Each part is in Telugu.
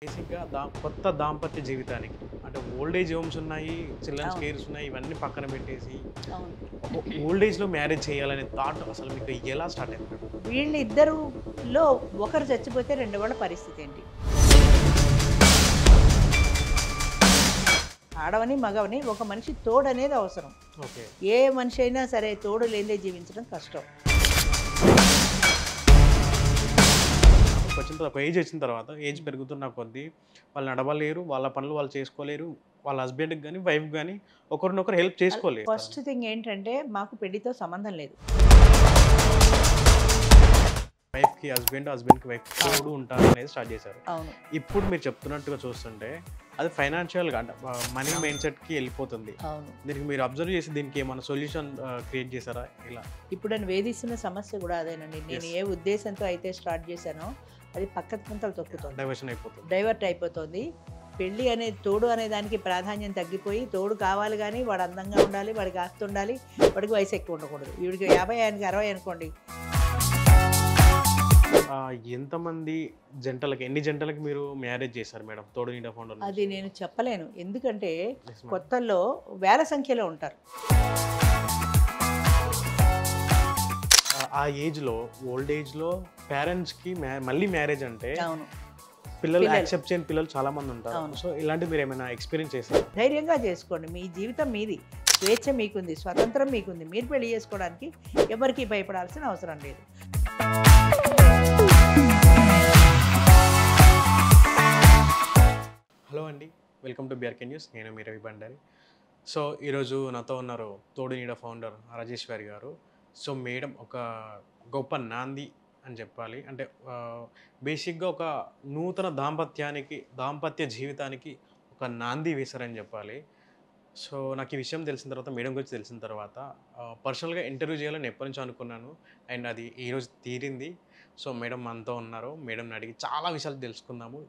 బేసిక్‌గా కొత్త దాంపత్య జీవితానికి అంటే ఓల్డ్ ఏజ్ హోమ్స్ ఉన్నాయి, చిల్డ్రన్స్ అవును. కేర్స్ ఉన్నాయి. ఇవన్నీ పక్కన పెట్టేసి అవును. ఓల్డ్ ఏజ్‌లో మ్యారేజ్ చేయాలనే థాట్ అసలు మీకు ఎలా స్టార్ట్ అయింది మేడం? వీళ్ళిద్దరిలో ఒకరు చచ్చిపోతే రెండో వాళ్ళ పరిస్థితి ఏంటి? ఆడవని, మగవని ఒక మనిషి తోడనేది అవసరం. ఓకే. ఏ మనిషి అయినా సరే తోడు లేనిదే జీవించడం కష్టం. ఒక ఏజ్ వచ్చిన తర్వాత ఏజ్ పెరుగుతున్న కొద్దీ వాళ్ళు నడవలేరు, వాళ్ళ పనులు వాళ్ళు చేసుకోలేరు. వాళ్ళ హస్బెండ్‌కి గాని, వైఫ్‌కి గాని ఒకరినొకరు హెల్ప్ చేసుకోలేరు. ఫస్ట్ థింగ్ ఏంటంటే మాకు పెళ్లితో సంబంధం లేదు. వైఫ్‌కి హస్బెండ్, హస్బెండ్‌కి వైఫ్ తోడు అవును. ఉంటారనేది స్టార్ట్ చేశారు. అవును. ఇప్పుడు మీరు చెప్తున్నట్టుగా చూస్తుంటే అది ఫైనాన్షియల్‌గా అంటే మనీ మైండ్ సెట్‌కి వెళ్ళిపోతుంది. అవును. దీనికి మీరు అబ్జర్వ్ చేసి దీనికి ఏమైనా సొల్యూషన్ క్రియేట్ చేశారా? ఇలా ఇప్పుడు నేను వేధిస్తున్న సమస్య కూడా అదేనండి. నేను Yes. ఏ ఉద్దేశంతో అయితే స్టార్ట్ చేశానో అది పక్కకు పుంతలు తొక్కుతోంది. డైవర్షన్ అయిపోతుంది. డైవర్ట్ అయిపోతుంది. పెళ్ళి అనే తోడు అనే దానికి ప్రాధాన్యం తగ్గిపోయి తోడు కావాలి కానీ వాడు అందంగా ఉండాలి, వాడికి ఆస్తి ఉండాలి, వాడికి వయసు ఎక్కువ ఉండకూడదు. వీడికి 50 ఆయనకి 60 అనుకోండి. ఎంతమంది జంటలకి ఎన్ని జంటలకి మీరు మ్యారేజ్ చేశారు మేడం తోడు నీడ ఫౌండర్ అది నేను చెప్పలేను. ఎందుకంటే Yes, ma'am. కొత్తల్లో వేల సంఖ్యలో ఉంటారు. ఆ ఏజ్‌లో ఓల్డ్ ఏజ్‌లో పేరెంట్స్‌కి మళ్ళీ మ్యారేజ్ అంటే అవును. పిల్లలు పిల్లలు. యాక్సెప్ట్ చేయని పిల్లలు చాలా మంది ఉంటారు. అవును. సో ఇలాంటివి మీరు ఏమైనా ఎక్స్పీరియన్స్ చేశారా? ధైర్యంగా చేసుకోండి. మీ జీవితం మీది. స్వేచ్ఛ మీకుంది. స్వతంత్రం మీకుంది. మీరు పెళ్లి చేసుకోవడానికి ఎవరికీ భయపడాల్సిన అవసరం లేదు. హలో అండి, వెల్కమ్ టు బిఆర్కే న్యూస్. నేను మీ రవి బండారి. సో ఈరోజు నాతో ఉన్నారు తోడు నీడ ఫౌండర్ రాజేశ్వరి గారు. సో మేడం ఒక గొప్ప నాంది అని చెప్పాలి. అంటే బేసిక్గా ఒక నూతన దాంపత్య జీవితానికి ఒక నాంది వేశారని చెప్పాలి. సో నాకు ఈ విషయం తెలిసిన తర్వాత, మేడం గురించి తెలిసిన తర్వాత పర్సనల్గా ఇంటర్వ్యూ చేయాలని ఎప్పటి నుంచో అనుకున్నాను. అండ్ అది ఈరోజు తీరింది. సో మేడం మనతో ఉన్నారు. మేడంని అడిగి చాలా విషయాలు తెలుసుకుందాము.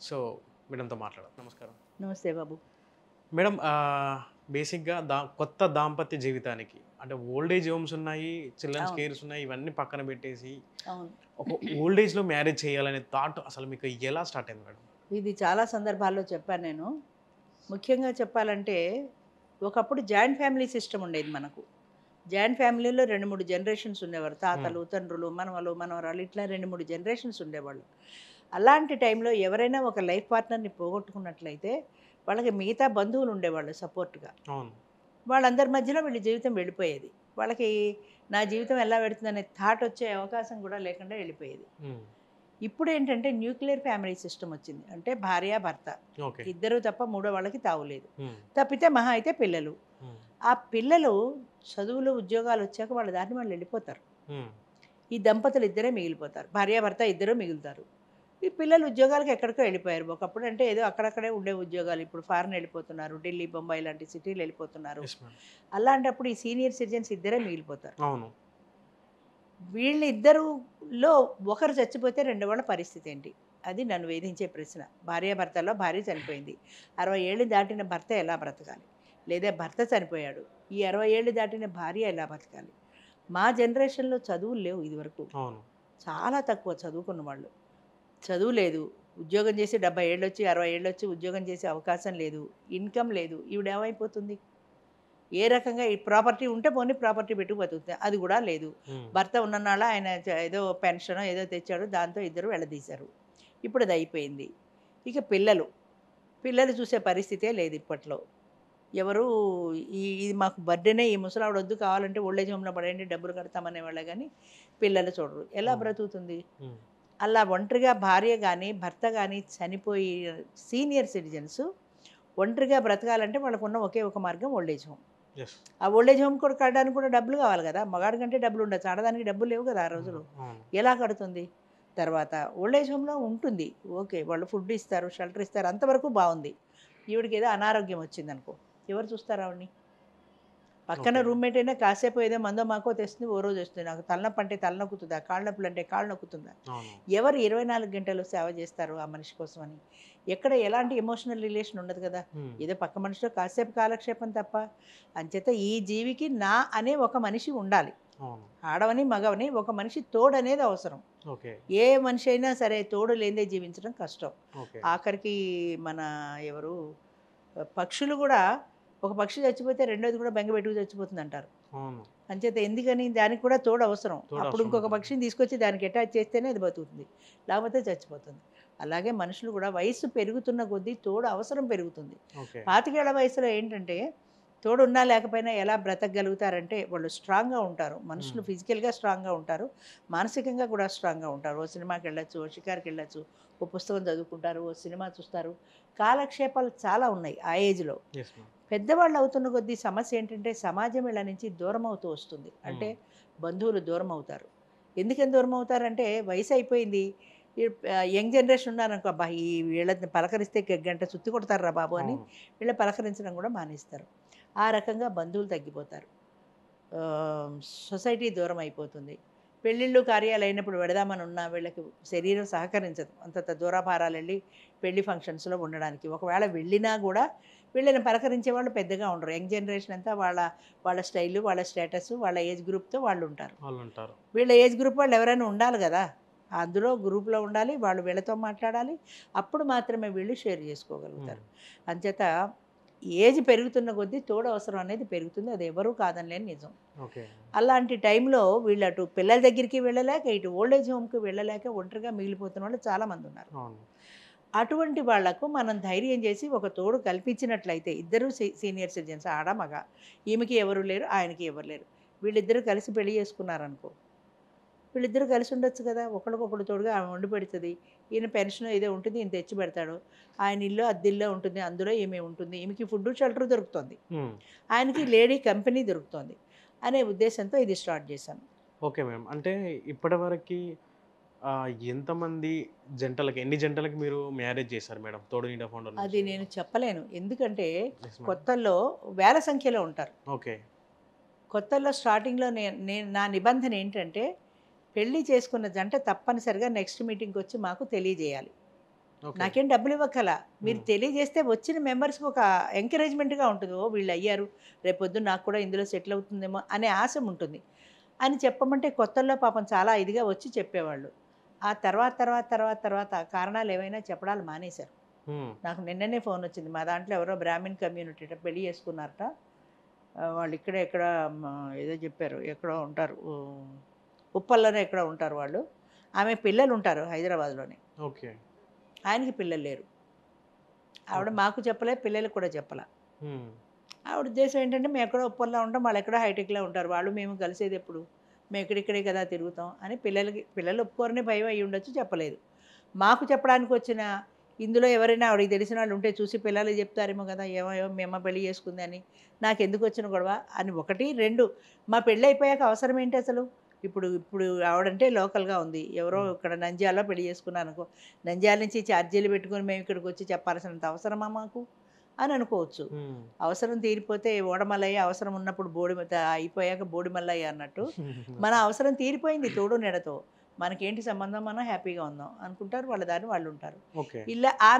సో మేడంతో మాట్లాడదాం. నమస్కారం నమస్తే బాబు. మేడం. బేసిక్గా కొత్త దాంపత్య జీవితానికి అంటే ఓల్డ్ ఏజ్ హోమ్స్ ఉన్నాయి, చిల్డ్రన్స్ అవును. కేర్స్ ఉన్నాయి. ఇవన్నీ పక్కన పెట్టేసి అవును. ఒక ఓల్డ్ ఏజ్లో మ్యారేజ్ చేయాలనే థాట్ అసలు మీకు ఎలా స్టార్ట్ అయింది మేడం? ఇది చాలా సందర్భాల్లో చెప్పాను నేను. ముఖ్యంగా చెప్పాలంటే ఒకప్పుడు జాయింట్ ఫ్యామిలీ సిస్టమ్ ఉండేది మనకు. జాయింట్ ఫ్యామిలీలో 2, 3 జనరేషన్స్ ఉండేవారు. తాతలు, తండ్రులు, మనవలు, మనవరాలు ఇట్లా 2, 3 జనరేషన్స్ ఉండేవాళ్ళు. అలాంటి టైంలో ఎవరైనా ఒక లైఫ్ పార్ట్నర్‌ని పోగొట్టుకున్నట్లయితే వాళ్ళకి మిగతా బంధువులు ఉండేవాళ్ళు సపోర్ట్‌గా. అవును. వాళ్ళందరి మధ్యలో వీళ్ళ జీవితం వెళ్ళిపోయేది. వాళ్ళకి నా జీవితం ఎలా వెళ్తుందనే థాట్ వచ్చే అవకాశం కూడా లేకుండా వెళ్ళిపోయేది. మ్మ్. ఇప్పుడేంటంటే న్యూక్లియర్ ఫ్యామిలీ సిస్టమ్ వచ్చింది. అంటే భార్య, భర్త ఓకే. ఇద్దరు తప్ప మూడో వాళ్ళకి తావులేదు. మ్మ్. తప్పితే మహా అయితే పిల్లలు. మ్మ్. ఆ పిల్లలు చదువులు, ఉద్యోగాలు వచ్చాక వాళ్ళ దారిన వాళ్ళు వెళ్ళిపోతారు. మ్మ్. ఈ దంపతులు ఇద్దరే మిగిలిపోతారు. భార్యాభర్త ఇద్దరు మిగులుతారు. ఈ పిల్లలు ఉద్యోగాలకు ఎక్కడికో వెళ్ళిపోయారు. ఒకప్పుడు అంటే ఏదో అక్కడక్కడే ఉండే ఉద్యోగాలు. ఇప్పుడు ఫారెన్ వెళ్ళిపోతున్నారు. ఢిల్లీ, బొంబాయి లాంటి సిటీలు వెళ్ళిపోతున్నారు. Yes madam. అలాంటప్పుడు ఈ సీనియర్ సిటిజన్స్ ఇద్దరే మిగిలిపోతారు. అవును. వీళ్ళిద్దరులో ఒకరు చచ్చిపోతే రెండో వాళ్ళ పరిస్థితి ఏంటి? అది నన్ను వేధించే ప్రశ్న. భార్యాభర్తల్లో భార్య చనిపోయింది. 60 ఏళ్ళు దాటిన భర్త ఎలా బ్రతకాలి? లేదా భర్త చనిపోయాడు. ఈ 60 ఏళ్ళు దాటిన భార్య ఎలా బతకాలి? మా జనరేషన్‌లో చదువులు లేవు ఇదివరకు. అవును. చాలా తక్కువ చదువుకున్న వాళ్ళు. చదువు లేదు. ఉద్యోగం చేసి 70 ఏళ్ళొచ్చి, 60 ఏళ్ళొచ్చి ఉద్యోగం చేసే అవకాశం లేదు. ఇన్‌కమ్ లేదు. ఈవిడేమైపోతుంది? ఏ రకంగా ఈ ప్రాపర్టీ ఉంటే పోనీ ప్రాపర్టీ పెట్టి బతుకుతుంది. అది కూడా లేదు. మ్మ్. భర్త ఉన్ననాళ్ళ ఆయన ఏదో పెన్షనో ఏదో తెచ్చాడు. దాంతో ఇద్దరు వెళ్ళదీశారు. ఇప్పుడు అది అయిపోయింది. ఇక పిల్లలు. పిల్లలు చూసే పరిస్థితే లేదు ఇప్పట్లో. ఎవరు ఇది మాకు బర్త్‌డేనే ఈ ముసలావిడ వద్దు కావాలంటే ఓల్డ్ ఏజ్ హోమ్‌లో పడేయండి డబ్బులు కడతామనేవాళ్ళే గానీ పిల్లలు చూడరు. ఎలా అవును. బ్రతుకుతుంది? మ్మ్. అలా ఒంటరిగా భార్య గానీ, భర్త గానీ చనిపోయి సీనియర్ సిటిజన్స్ ఒంటరిగా బ్రతకాలంటే వాళ్ళకున్న ఒకే ఒక మార్గం ఓల్డ్ ఏజ్ హోమ్. ఎస్. ఆ ఓల్డ్ ఏజ్ హోమ్ కూడా కట్టడానికి కూడా డబ్బులు కావాలి కదా! మగాడి కంటే డబ్బులు ఉండొచ్చు. ఆడదానికి డబ్బులు లేవు కదా ఆ రోజుల్లో. అవును. ఎలా కడుతుంది? తర్వాత ఓల్డ్ ఏజ్ హోమ్‌లో ఉంటుంది. ఓకే. వాళ్ళు ఫుడ్ ఇస్తారు, షెల్టర్ ఇస్తారు. అంతవరకు బావుంది. ఈవిడకి ఏదో అనారోగ్యం వచ్చిందనుకో, ఎవరు చూస్తారు ఆవిడని? పక్కన ఓకే. రూమ్‌మేట్ అయినా కాసేపు ఏదో మందో మాకో తెస్తుంది. ఓ రోజు వస్తుంది. నాకు తలనొప్పి అంటే తల నొక్కుతుందా? కాళ్ళు నొప్పులు అంటే కాళ్ళు నొక్కుతుందా? అవును. ఎవరు 24 గంటలు సేవ చేస్తారు ఆ మనిషి కోసమని? ఎక్కడ ఎలాంటి ఎమోషనల్ రిలేషన్ ఉండదు కదా! మ్మ్. ఏదో పక్క మనిషితో కాసేపు కాలక్షేపం తప్ప. అంచేత ఈ జీవికి నా అనే ఒక మనిషి ఉండాలి. అవును. ఆడవని మగవని ఒక మనిషి తోడు అనేది అవసరం. ఓకే. ఏ మనిషి అయినా సరే తోడు లేనిదే జీవించడం కష్టం. ఓకే. ఆఖరికి మన ఎవరు పక్షులు కూడా ఒక పక్షి చచ్చిపోతే రెండోది కూడా బెంగ పెట్టుకు చచ్చిపోతుందంటారు. అవును. అంచేత ఎందుకని దానికి కూడా తోడు అవసరం. తోడు అప్పుడు అవసరం ఇంకొక ఉంటుంది. పక్షిని తీసుకొచ్చి దానికి అటాచ్ చేస్తేనే అది బతుకుతుంది. లేకపోతే చచ్చిపోతుంది. అలాగే మనుషులు కూడా వయస్సు పెరుగుతున్న కొద్దీ తోడు అవసరం పెరుగుతుంది. ఓకే. 25 వయసులో ఏంటంటే తోడు ఉన్నా లేకపోయినా ఎలా బ్రతకగలుగుతారంటే వాళ్ళు స్ట్రాంగ్‌గా ఉంటారు. మనుషులు హ్మ్. ఫిజికల్‌గా స్ట్రాంగ్‌గా ఉంటారు. మానసికంగా కూడా స్ట్రాంగ్‌గా ఉంటారు. ఓ సినిమాకెళ్ళొచ్చు, ఓ షికారుకెళ్ళొచ్చు, ఓ పుస్తకం చదువుకుంటారు, ఓ సినిమా చూస్తారు. కాలక్షేపాలు చాలా ఉన్నాయి ఆ ఏజ్‌లో. Yes ma'am. పెద్దవాళ్ళు అవుతున్న కొద్దీ సమస్య ఏంటంటే సమాజం వీళ్ళ నుంచి దూరం అవుతూ వస్తుంది. అంటే హ్మ్. బంధువులు దూరం అవుతారు. ఎందుకని దూరం అవుతారంటే వయసు అయిపోయింది. యంగ్ జనరేషన్ ఉన్నారనుకో, అబ్బా! ఈ వీళ్ళని పలకరిస్తే గంట సుత్తి కొడతారురా బాబు అని అవును. వీళ్ళ పలకరించడం కూడా మానేస్తారు. ఆ రకంగా బంధువులు తగ్గిపోతారు. ఆహ్, సొసైటీ దూరం అయిపోతుంది. పెళ్ళిళ్ళు, కార్యాలు అయినప్పుడు వెడదామని ఉన్నా వీళ్ళకి శరీరం సహకరించదు. అంతంత దూరాభారాలెళ్ళి పెళ్లి ఫంక్షన్స్‌లో ఉండడానికి. ఒకవేళ వెళ్ళినా గూడా వీళ్ళని పలకరించే వాళ్ళు పెద్దగా ఉండరు. యంగ్ జనరేషన్ అంతా వాళ్ళ వాళ్ళ స్టైలు, వాళ్ళ స్టేటసు, వాళ్ళ ఏజ్ గ్రూప్‌తో వాళ్ళుంటారు. వాళ్ళుంటారు. వీళ్ళ ఏజ్ గ్రూప్ వాళ్ళు ఎవరైనా ఉండాలి గదా! అందులో గ్రూప్‌లో ఉండాలి. వాళ్ళు వీళ్ళతో మాట్లాడాలి. అప్పుడు మాత్రమే వీళ్ళు షేర్ హ్మ్. జేసుకోగలుగుతారు. అంచేత ఏజ్ పెరుగుతున్న కొద్దీ తోడు అవసరం అనేది పెరుగుతుంది. అది ఎవరు కాదనలేని నిజం. ఓకే. అలాంటి టైంలో వీళ్ళు అటు పిల్లల దగ్గరికి వెళ్ళలేక, ఇటు ఓల్డ్ ఏజ్ హోమ్‌కి వెళ్ళలేక ఒంటరిగా మిగిలిపోతున్న వాళ్ళు చాలామందున్నారు. అవును. అటువంటి వాళ్లకు మనం ధైర్యం చేసి ఒక తోడు కల్పించినట్లయితే ఇద్దరు సీనియర్ సిటిజన్స్ ఆడ, మగ. ఈమెకి ఎవరు లేరు, ఆయనకి ఎవరు లేరు. వీళ్ళిద్దరూ కలిసి పెళ్లి చేసుకున్నారనుకో, వీళ్ళిద్దరూ కలిసి ఉండొచ్చు కదా! ఒకళ్ళకొకళ్ళు తోడుగా ఆమె వండి పెడుతది. ఈయన పెన్షన్ ఏదో ఉంటుంది. ఈయన తెచ్చి పెడతాడు. ఆయన ఇల్లు అద్దిల్లే ఉంటుంది. అందులో ఈమె ఉంటుంది. ఈమెకి ఫుడ్డు, షెల్టర్ దొరుకుతుంది. హ్మ్. ఆయనకి లేడీ కంపెనీ దొరుకుతోంది. అనే ఉద్దేశంతో ఇది స్టార్ట్ చేశాను. Okay ma'am. అంటే ఇప్పటివరకి ఎంతమంది జంటలకి ఎన్ని జంటలకి మీరు మ్యారేజ్ చేశారు మేడం? తోడు నీడ ఫౌండర్ అది నుంచి? నేను చెప్పలేను. ఎందుకంటే యెస్ మ్యామ్. కొత్తల్లో వేల సంఖ్యలో ఉంటారు. ఓకే. కొత్తల్లో స్టార్టింగ్‌లో నేను నా నిబంధన ఏంటంటే పెళ్లి చేసుకున్న జంట తప్పనిసరిగా నెక్స్ట్ మీటింగ్‌కొచ్చి మాకు తెలియజేయాలి. ఓకే. నాకేం డబ్బులు ఇవ్వక్కల. మీరు హ్మ్. తెలియజేస్తే వచ్చిన మెంబర్స్‌కి ఒక ఎంకరేజ్‌మెంట్‌గా ఉంటుంది. ఓహ్! వీళ్ళయ్యారు. రేపొద్దున నాకు కూడా ఇందులో సెటిల్ అవుతుందేమో అనే ఆశ ఉంటుంది. అని చెప్పమంటే కొత్తల్లో పాపం చాలా ఇదిగా వచ్చి చెప్పేవాళ్ళు. ఆ తర్వాత కారణాలేవైనా చెప్పడాలు మానేశారు. హ్మ్. నాకు నిన్ననే ఫోనొచ్చింది. మా దాంట్లో ఎవరో బ్రాహ్మిన్ కమ్యూనిటీట పెళ్లి చేసుకున్నారట. వాళ్ళు ఇక్కడే ఎక్కడ మా ఏదో చెప్పారు. ఎక్కడో ఉంటారు. ఉప్పల్లోనే ఎక్కడో ఉంటారు వాళ్ళు. ఆమె పిల్లలుంటారు హైదరాబాద్‌లోనే. ఓకే. ఆయనకి పిల్లలు లేరు. ఆవిడ ఓకే. మాకు చెప్పలే, పిల్లలకి కూడా చెప్పలా. హ్మ్. ఆవిడ ఉద్దేశ్యం ఏంటంటే, మేము ఎక్కడో ఉప్పల్లో ఉంటాం, వాళ్ళెక్కడో హైటెక్‌లో ఉంటారు. వాళ్ళు మేము కలిసేదెప్పుడు? మేము ఇక్కడిక్కడే కదా తిరుగుతాం అని పిల్లలు ఒప్పుకోరనే భయం అయ్యుండొచ్చు చెప్పలేదు. మాకు చెప్పడానికొచ్చిన ఇందులో ఎవరైనా ఆవిడకి తెలిసిన వాళ్ళు ఉంటే చూసి పిల్లలకి చెప్తారేమో కదా! ఏమో ఏమో మీ అమ్మ పెళ్లి చేసుకుందని. నాకెందుకొచ్చిన గొడవ అని 1, 2 మా పెళ్ళయిపోయాక అవసరం ఏంటి అసలు? ఇప్పుడు ఇప్పుడు ఆవిడంటే లోకల్‌గా ఉంది. ఎవరో హ్మ్. ఇక్కడ నంద్యాలలో పెళ్లి చేసుకున్నారనుకో, నంద్యాల నుంచి ఛార్జీలు పెట్టుకొని మేము ఇక్కడికొచ్చి చెప్పాల్సినంత అవసరమా మాకు? అని అనుకోవచ్చు. హ్మ్. అవసరం తీరిపోతే ఓడమల్లయ్య, అవసరం ఉన్నప్పుడు అయిపోయాక బోడిమల్లయ్య అన్నట్టు, మన ఓకే. అవసరం తీరిపోయింది తోడు నీడతో. మనకేంటి సంబంధం మనం హ్యాపీగా ఉందాం అనుకుంటారు. వాళ్ళ దారి వాళ్ళుంటారు. ఓకే. ఇలా ఆ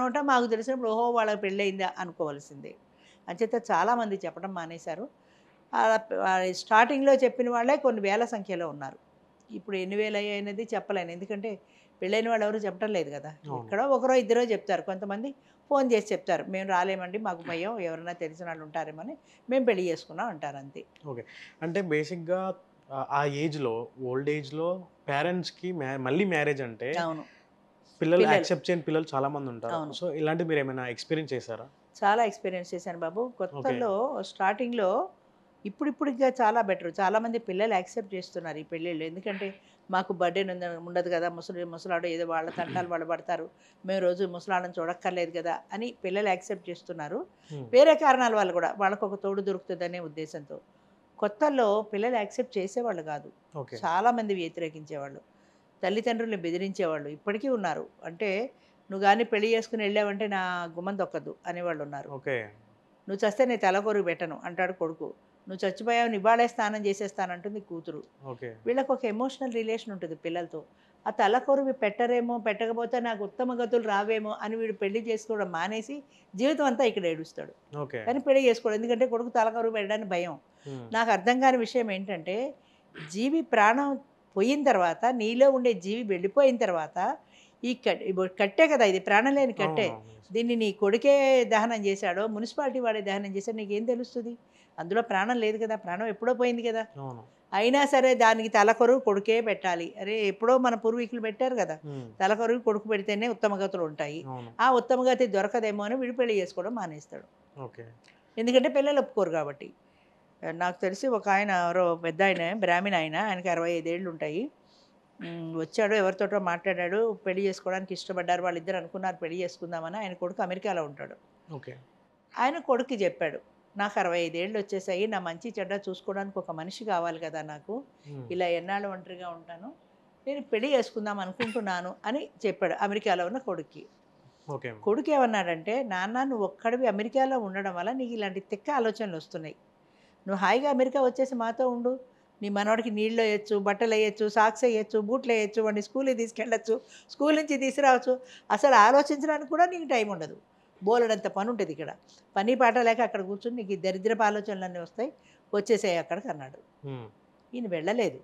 నోట మాకు తెలిసినప్పుడు ఓహో! వాళ్ళకి పెళ్ళయిందా అనుకోవాల్సిందే. అంచేత చాలామంది చెప్పడం మానేశారు. స్టార్టింగ్‌లో చెప్పిన వాళ్ళే కొన్ని వేల సంఖ్యలో ఉన్నారు. ఇప్పుడు ఎన్ని వేలయ్యాయనేది చెప్పలేను. ఎందుకంటే పెళ్ళైన వాళ్ళెవరు చెప్పటం లేదు గదా! అవును. ఎక్కడో ఒకరో ఇద్దరో చెప్తారు. కొంతమంది ఫోను చేసి చెప్తారు. మేము రాలేమండి. మాకు భయం. ఎవరైనా తెలిసిన వాళ్ళు ఉంటారేమో అని మేము పెళ్లి చేసుకున్నాం అంటారు అంతే. ఓకే. అంటే బేసిక్‌గా ఆ ఏజ్‌లో ఓల్డ్ ఏజ్‌లో పేరెంట్స్‌కి మళ్ళీ మ్యారేజ్ అంటే అవును. పిల్లలు పిల్లలు. యాక్సెప్ట్ చేయని పిల్లలు చాలామంది ఉంటారు. అవును. సో, ఇలాంటివి మీరేమైనా ఎక్స్‌పీరియన్స్ చేసారా? చాలా ఎక్స్‌పీరియన్స్ చేశాను బాబు. ఓకే. కొత్తల్లో స్టార్టింగ్‌లో ఇప్పుడిప్పుడు ఇంకా చాలా బెటర్. చాలామంది పిల్లలు యాక్సెప్ట్ చేస్తున్నారు ఈ పెళ్ళిళ్ళు. ఎందుకంటే మాకు బర్డెన్ ఉండదు కదా! ముసలాడు ఏదో వాళ్ళ తంటాలు వాళ్ళు పడతారు. మేము రోజు ముసలాడని చూడక్కర్లేదు కదా! అని పిల్లలు యాక్సెప్ట్ చేస్తున్నారు. హ్మ్. వేరే కారణాల వల్ల కూడా వాళ్ళకొక తోడు దొరుకుతదనే ఉద్దేశంతో. కొత్తల్లో పిల్లలు యాక్సెప్ట్ చేసేవాళ్ళు కాదు. ఓకే. చాలామంది వ్యతిరేకించేవాళ్ళు. తల్లిదండ్రుల్ని బెదిరించేవాళ్ళు. ఇప్పటికీ ఉన్నారు. అంటే "నువ్వు గాని పెళ్లి చేసుకొని ఎళ్ళావంటే నా గుమ్మం తొక్కద్దు" అనేవాళ్ళున్నారు. ఓకే. "నువ్వు చస్తే నేను తలకొరువు పెట్టను" అంటాడు కొడుకు. "నువ్వు చచ్చిపోయావు ఇవాళే స్నానం చేసేస్తానంటుంది కూతురు." ఓకే. వీళ్ళకొక ఎమోషనల్ రిలేషన్ ఉంటుంది పిల్లలతో. ఆ తలకొరివి పెట్టరేమో, పెట్టకపోతే నాకు ఉత్తమ గతులు రావేమో అని వీడు పెళ్లి చేసుకోవడం మానేసి జీవితం అంతా ఇక్కడ ఏడుస్తాడు. ఓకే. కానీ పెళ్లి చేసుకోడు. ఎందుకంటే కొడుకు తలకొరువు పెట్టడానికి భయం. హ్మ్. నాకు అర్థం కాని విషయం ఏంటంటే, జీవి ప్రాణం పోయిన తర్వాత, నీలో ఉండే జీవి వెళ్ళిపోయిన తర్వాత, ఈ కట్టే కదా, ఇది ప్రాణం లేని కట్టే. అవునవును. Yes. దీన్ని నీ కొడుకే దహనం చేశాడో, మున్సిపాలిటీ వాడే దహనం చేశాడో నీకేం తెలుస్తుంది? అందులో ప్రాణం లేదు కదా, ప్రాణం ఎప్పుడో పోయింది కదా. అవును. అయినా సరే దానికి తలకొరువు కొడుకే పెట్టాలి. అరే ఎప్పుడో మన పూర్వీకులు పెట్టారు కదా, హ్మ్. తలకొరువు కొడుకు పెడితేనే ఉత్తమగతులు ఉంటాయి. అవును. ఆ ఉత్తమగతి దొరకదేమో అని వీడు పెళ్లి చేసుకోవడం మానేస్తాడు. ఓకే. ఎందుకంటే పిల్లలు ఒప్పుకోరు కాబట్టి. నాకు తెలిసి ఒక ఆయన ఎవరో పెద్ద ఆయన, బ్రాహ్మణ ఆయన, ఆయనకి 65 ఏళ్ళు ఉంటాయి. వచ్చాడు, ఎవరితోటో మాట్లాడాడు, పెళ్లి చేసుకోవడానికి ఇష్టపడ్డారు. వాళ్ళిద్దరు అనుకున్నారు పెళ్లి చేసుకుందామని. ఆయన కొడుకు అమెరికాలో ఉంటాడు. ఓకే. ఆయన కొడుక్కి చెప్పాడు, నాకు 65 ఏళ్ళు వచ్చేసాయి, నా మంచి చెడ్డ చూసుకోవడానికి ఒక మనిషి కావాలి కదా నాకు, హ్మ్. ఇలా ఎన్నాళ్ళు ఒంటరిగా ఉంటాను, నేను పెళ్లి చేసుకుందాం అనుకుంటున్నాను అని చెప్పాడు అమెరికాలో ఉన్న కొడుక్కి. ఓకే. కొడుకు ఏమన్నాడంటే, నాన్న నువ్వు ఒక్కడివి అమెరికాలో ఉండడం వల్ల నీకు ఇలాంటి తిక్క ఆలోచనలు వస్తున్నాయి. నువ్వు హాయిగా అమెరికా వచ్చేసి మాతో ఉండు. నీ మనవాడికి నీళ్ళు వేయచ్చు, బట్టలు వేయచ్చు, సాక్స్ వేయచ్చు, బూట్లు వేయచ్చు, వాడిని స్కూల్కి తీసుకెళ్ళచ్చు, స్కూల్ నుంచి తీసుకురావచ్చు. అసలు ఆలోచించడానికి కూడా నీకు టైం ఉండదు. బోలెడంత పని ఉంటుంది ఇక్కడ. పని పాట లేక అక్కడ కూర్చొని నీకు ఈ దరిద్రపు ఆలోచనలన్నీ వస్తాయి, వచ్చేసాయి అక్కడికి అన్నాడు. హ్మ్. ఈయన వెళ్ళలేదు.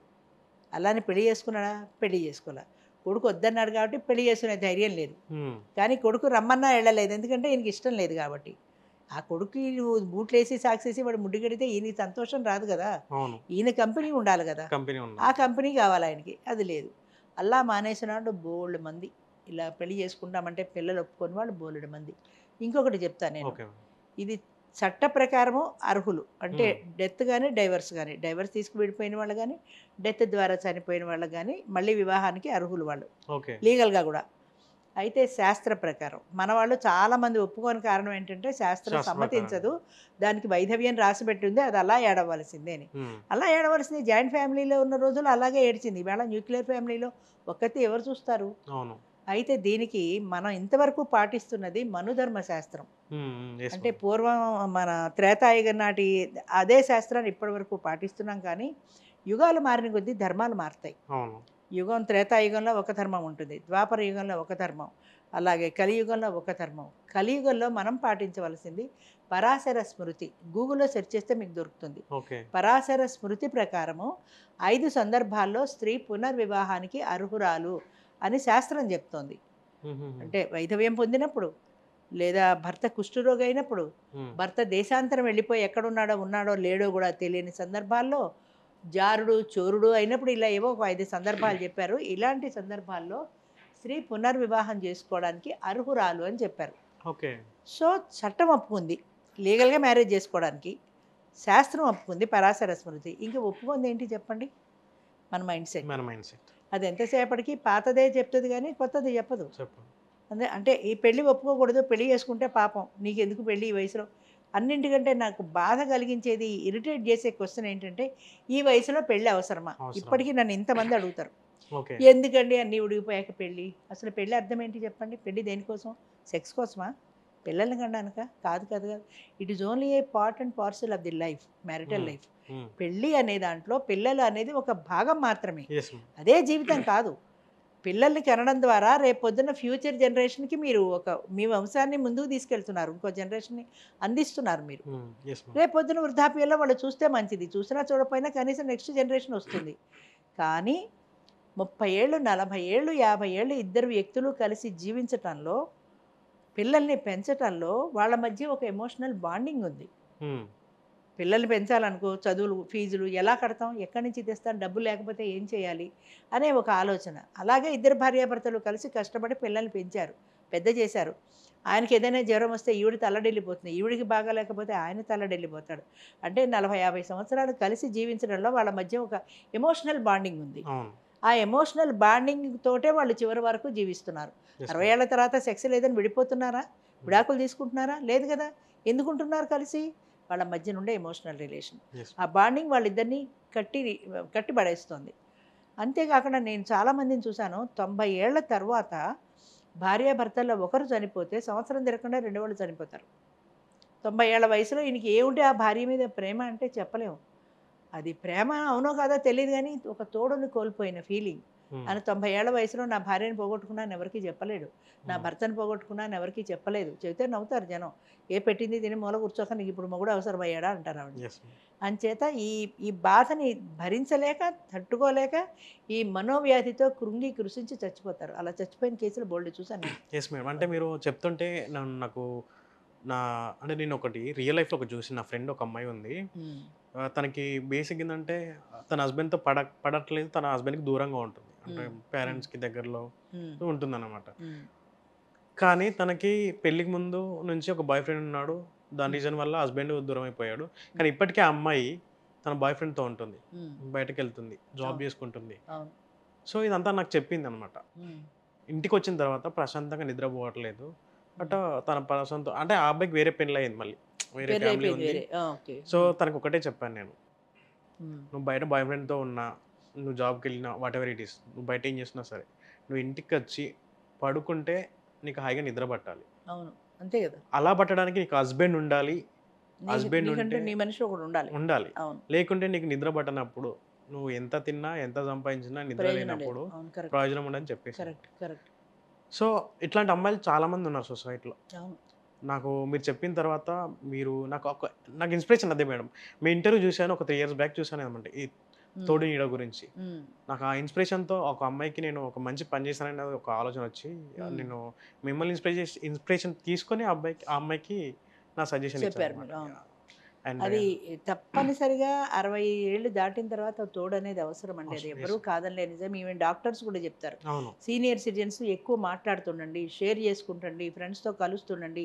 అలానే పెళ్లి చేసుకున్నాడా? పెళ్లి చేసుకోలే. కొడుకు వద్దన్నాడు కాబట్టి పెళ్లి చేసుకునే ధైర్యం లేదు. హ్మ్. కానీ కొడుకు రమ్మన్నా వెళ్ళలేదు, ఎందుకంటే ఈయనకి ఇష్టం లేదు కాబట్టి. ఆ కొడుకు నువ్వు బూట్లు వేసి సాక్స్ వేసి వాడు ముడ్డు కడితే ఈయనకి సంతోషం రాదు కదా. అవును. ఈయన కంపెనీ ఉండాలి కదా, కంపెనీ ఉంది. ఆ కంపెనీ కావాలి ఆయనకి, అది లేదు. అల్లా మానేసినాడు బోల్డ్ మంది. ఇలా పెళ్లి చేసుకుంటామంటే పిల్లలు ఒప్పుకొని వాళ్ళు బోలెడు మంది. ఇంకొకటి చెప్తాను నేను, ఓకే. ఇది చట్ట ప్రకారము అర్హులు అంటే హ్మ్. డెత్ కానీ డైవర్స్ కానీ, డైవర్స్ తీసుకు విడిపోయిన వాళ్ళు కానీ, డెత్ ద్వారా చనిపోయిన వాళ్ళకి కానీ మళ్ళీ వివాహానికి అర్హులు వాళ్ళు, ఓకే. లీగల్గా కూడా. అయితే శాస్త్ర ప్రకారం మన వాళ్ళు చాలామంది ఒప్పుకోని కారణం ఏంటంటే శాస్త్రం శాస్త్ర సమ్మతించదు, దానికి వైధవ్యం రాసి పెట్టింది, అది అలా ఏడవలసిందే అని. హ్మ్. అలా ఏడవలసింది. జాయింట్ ఫ్యామిలీలో ఉన్న రోజులు అలాగే ఏడ్చింది. ఇవాళ న్యూక్లియర్ ఫ్యామిలీలో ఒక్కతే ఎవరు చూస్తారు? అవును. అయితే దీనికి మనం ఇంతవరకు పాటిస్తున్నది మనుధర్మ శాస్త్రం. హ్మ్. హ్మ్. యెస్ అంటే మ్యామ్. పూర్వం మన త్రేతాయుగం నాటి అదే శాస్త్రాన్ని ఇప్పటివరకు పాటిస్తున్నాం. కానీ యుగాలు మారిన కొద్దీ ధర్మాలు మారుతాయి. అవును. యుగం త్రేతాయుగంలో ఒక ధర్మం ఉంటుంది, ద్వాపర యుగంలో ఒక ధర్మం, అలాగే కలియుగంలో ఒక ధర్మం. కలియుగంలో మనం పాటించవలసింది పరాశర స్మృతి. గూగుల్లో సెర్చ్ చేస్తే మీకు దొరుకుతుంది. ఓకే. పరాశర స్మృతి ప్రకారము 5 సందర్భాల్లో స్త్రీ పునర్వివాహానికి అర్హురాలు అని శాస్త్రం చెప్తోంది. హుహుహు. అంటే వైధవ్యం పొందినప్పుడు, లేదా భర్త కుష్ఠరోగి అయినప్పుడు, హ్మ్. భర్త దేశాంతరం వెళ్ళిపోయి ఎక్కడున్నాడో ఉన్నాడో లేడో కూడా తెలియని సందర్భాల్లో, జారుడు చోరుడు అయినప్పుడు, ఇలా ఏవో ఒక 5 సందర్భాలు చెప్పారు. ఇలాంటి సందర్భాల్లో స్త్రీ పునర్వివాహం చేసుకోవడానికి అర్హురాలు అని చెప్పారు. ఓకే. సో చట్టం ఒప్పుకుంది లీగల్గా మ్యారేజ్ చేసుకోవడానికి, శాస్త్రం ఒప్పుకుంది పరాశర స్మృతి. ఇంకా ఒప్పుకుంది ఏంటి చెప్పండి? మన మైండ్ సెట్. మన మైండ్ సెట్. అది ఎంతసేపటికి పాతదే చెప్తుంది కానీ కొత్తది చెప్పదు. చెప్పు. అంటే ఈ పెళ్ళి ఒప్పుకోకూడదు, పెళ్లి చేసుకుంటే పాపం, నీకెందుకు పెళ్ళి ఈ వయసులో. అన్నింటికంటే నాకు బాధ కలిగించేది, ఇరిటేట్ చేసే క్వశ్చన్ ఏంటంటే, ఈ వయసులో పెళ్ళి అవసరమా? అవసరం. ఇప్పటికీ నన్ను ఇంతమంది అడుగుతారు, ఓకే. ఎందుకండి అన్నీ ఉడిగిపోయాక పెళ్ళి? అసలు పెళ్ళి అర్థం ఏంటి చెప్పండి? పెళ్ళి దేనికోసం? సెక్స్ కోసమా? పిల్లల్ని కనడానికా? కాదు కాదు కాదు. It is only A part and parcel of the life, marital హ్మ్. లైఫ్. హ్మ్. పెళ్ళి అనే దాంట్లో పిల్లలు అనేది ఒక భాగం మాత్రమే, యెస్ మ్యామ్. అదే జీవితం కాదు. పిల్లల్ని కనడం ద్వారా రేపు పొద్దున్న ఫ్యూచర్ జనరేషన్కి మీరు మీ వంశాన్ని ముందుకు తీసుకెళ్తున్నారు, ఇంకో జనరేషన్ని అందిస్తున్నారు మీరు. హ్మ్. Yes ma'am. రేపు పొద్దున వృద్ధాప్యంలో వాళ్ళు చూస్తే మంచిది, చూసినా చూడకపోయినా కనీసం నెక్స్ట్ జనరేషన్ వస్తుంది. కానీ 30 ఏళ్ళు, 40 ఏళ్ళు, 50 ఏళ్ళు ఇద్దరు వ్యక్తులు కలిసి జీవించటంలో, పిల్లల్ని పెంచటంలో వాళ్ళ మధ్య ఒక ఎమోషనల్ బాండింగ్ ఉంది. హ్మ్. పిల్లల్ని పెంచాలనుకో, చదువులు ఫీజులు ఎలా కడతాం, ఎక్కడి నుంచి తెస్తాం, డబ్బు లేకపోతే ఏం చేయాలి అనే ఒక ఆలోచన. అలాగే ఇద్దరు భార్యాభర్తలు కలిసి కష్టపడి పిల్లల్ని పెంచారు, పెద్ద చేశారు. ఆయనకి ఏదైనా జ్వరం వస్తే ఈవిడ తల్లడిల్లిపోతుంది, ఈవిడికి బాగా లేకపోతే ఆయన తల్లడిల్లిపోతాడు. అంటే 40-50 సంవత్సరాలు కలిసి జీవించడంలో వాళ్ళ మధ్య ఒక ఎమోషనల్ బాండింగ్ ఉంది. అవును. ఆ ఎమోషనల్ బాండింగ్ తోటే వాళ్ళు చివరి వరకు జీవిస్తున్నారు. Yes 60 ma'am. ఏళ్ల తర్వాత సెక్స్ లేదని విడిపోతున్నారా? విడాకులు తీసుకుంటున్నారా? లేదు కదా. ఎందుకుంటున్నారు కలిసి? వాళ్ళ మధ్య నుండే ఎమోషనల్ రిలేషన్, యెస్. ఆ బాండింగ్ వాళ్ళిద్దరిని కట్టి పడేస్తుంది. అంతేకాకుండా నేను చాలామందిని చూశాను, 90 ఏళ్ల తర్వాత భార్యాభర్తల్లో ఒకరు చనిపోతే సంవత్సరం తిరగకుండా రెండో వాళ్ళు చనిపోతారు. 90 ఏళ్ల వయసులో ఈయనకి ఏముంటే ఆ భార్య మీద ప్రేమ అంటే చెప్పలేము. అది ప్రేమ అవునో కాదో తెలియదు కానీ ఒక తోడుని కోల్పోయిన ఫీలింగ్. ఆయన 90 ఏళ్ల వయసులో నా భార్యను పోగొట్టుకున్నాను ఎవరికీ చెప్పలేడు, నా భర్తను పోగొట్టుకున్నాను ఎవరికీ చెప్పలేదు. చెబితే నవ్వుతారు జనం. ఏ పెట్టింది తిని మూల కూర్చోక నీకు ఇప్పుడు మొగుడు అవసరమయ్యాడా అంటారు ఆవిడ. అంచేత ఈ ఈ బాధని భరించలేక తట్టుకోలేక ఈ మనోవ్యాధితో కృంగి కృషించి చచ్చిపోతారు. అలా చచ్చిపోయిన కేసులు బోల్డ్ చూసాను నేను. Yes madam. అంటే మీరు చెప్తుంటే నాకు నా అంటే నేను ఒకటి రియల్ లైఫ్లో ఒకటి చూసి నా ఫ్రెండ్ ఒక అమ్మాయి ఉంది. తనకి బేసిక్ ఏంటంటే తన హస్బెండ్తో పడట్లేదు, తన హస్బెండ్కి దూరంగా ఉంటుంది, అంటే పేరెంట్స్కి దగ్గరలో ఉంటుందన్నమాట. కానీ తనకి పెళ్ళికి ముందు నుంచి ఒక బాయ్ ఫ్రెండ్ ఉన్నాడు, దాని రీజన్ వల్ల హస్బెండ్ దూరం అయిపోయాడు. కానీ ఇప్పటికే ఆ అమ్మాయి తన బాయ్ ఫ్రెండ్తో ఉంటుంది, బయటకు వెళ్తుంది, జాబ్ చేసుకుంటుంది. సో ఇదంతా నాకు చెప్పింది అనమాట. ఇంటికి వచ్చిన తర్వాత ప్రశాంతంగా నిద్రపోవట్లేదు. బట్ తన పర్సన్తో అంటే ఆ అబ్బాయికి వేరే పెళ్ళి అయింది, మళ్ళీ వేరే ఫ్యామిలీ ఉంది. సో తనకు ఒకటే చెప్పాను నేను, నువ్వు బయట బాయ్ ఫ్రెండ్తో ఉన్నా, నువ్వు జాబ్కి వెళ్ళినా, వాట్ ఎవర్ ఇట్ ఈస్, నువ్వు బయట ఏం చేసినా సరే, నువ్వు ఇంటికి వచ్చి పడుకుంటే నీకు హాయిగా నిద్ర పట్టాలి. అవును, అంతే కదా. అలా పట్టడానికి నీకు హస్బెండ్ ఉండాలి, హస్బెండ్ ఉంటే నీ మనిషి ఒకడు ఉండాలి. లేకుంటే నీకు నిద్ర పట్టనప్పుడు నువ్వు ఎంత తిన్నా ఎంత సంపాదించినా నిద్ర లేనప్పుడు ప్రయోజనం ఉండని చెప్పేసి. సో ఇట్లాంటి అమ్మాయిలు చాలా మంది ఉన్నారు సొసైటీలో. నాకు మీరు చెప్పిన తర్వాత నాకు ఇన్స్పిరేషన్ అదే మేడం. మీ ఇంటర్వ్యూ చూశాను, ఒక 3 years బ్యాక్ చూశాను అనమాట, ఈ తోడు నీడ గురించి. నాకు ఆ ఇన్స్పిరేషన్తో ఒక అమ్మాయికి నేను ఒక మంచి పని చేశానని ఒక ఆలోచన వచ్చి నేను మిమ్మల్ని ఇన్స్పిరేషన్ తీసుకొని ఆ అమ్మాయికి నా సజెషన్ ఇచ్చాను. అది తప్పనిసరిగా 60 ఏళ్ళు దాటిన తర్వాత తోడు అనేది అవసరం అండి. అది ఎవరూ కాదనిలే, నిజం. ఈవెన్ డాక్టర్స్ కూడా చెప్తారు, సీనియర్ సిటిజన్స్ ఎక్కువ మాట్లాడుతుండండి, షేర్ చేసుకుంటండి, ఫ్రెండ్స్తో కలుస్తుండండి,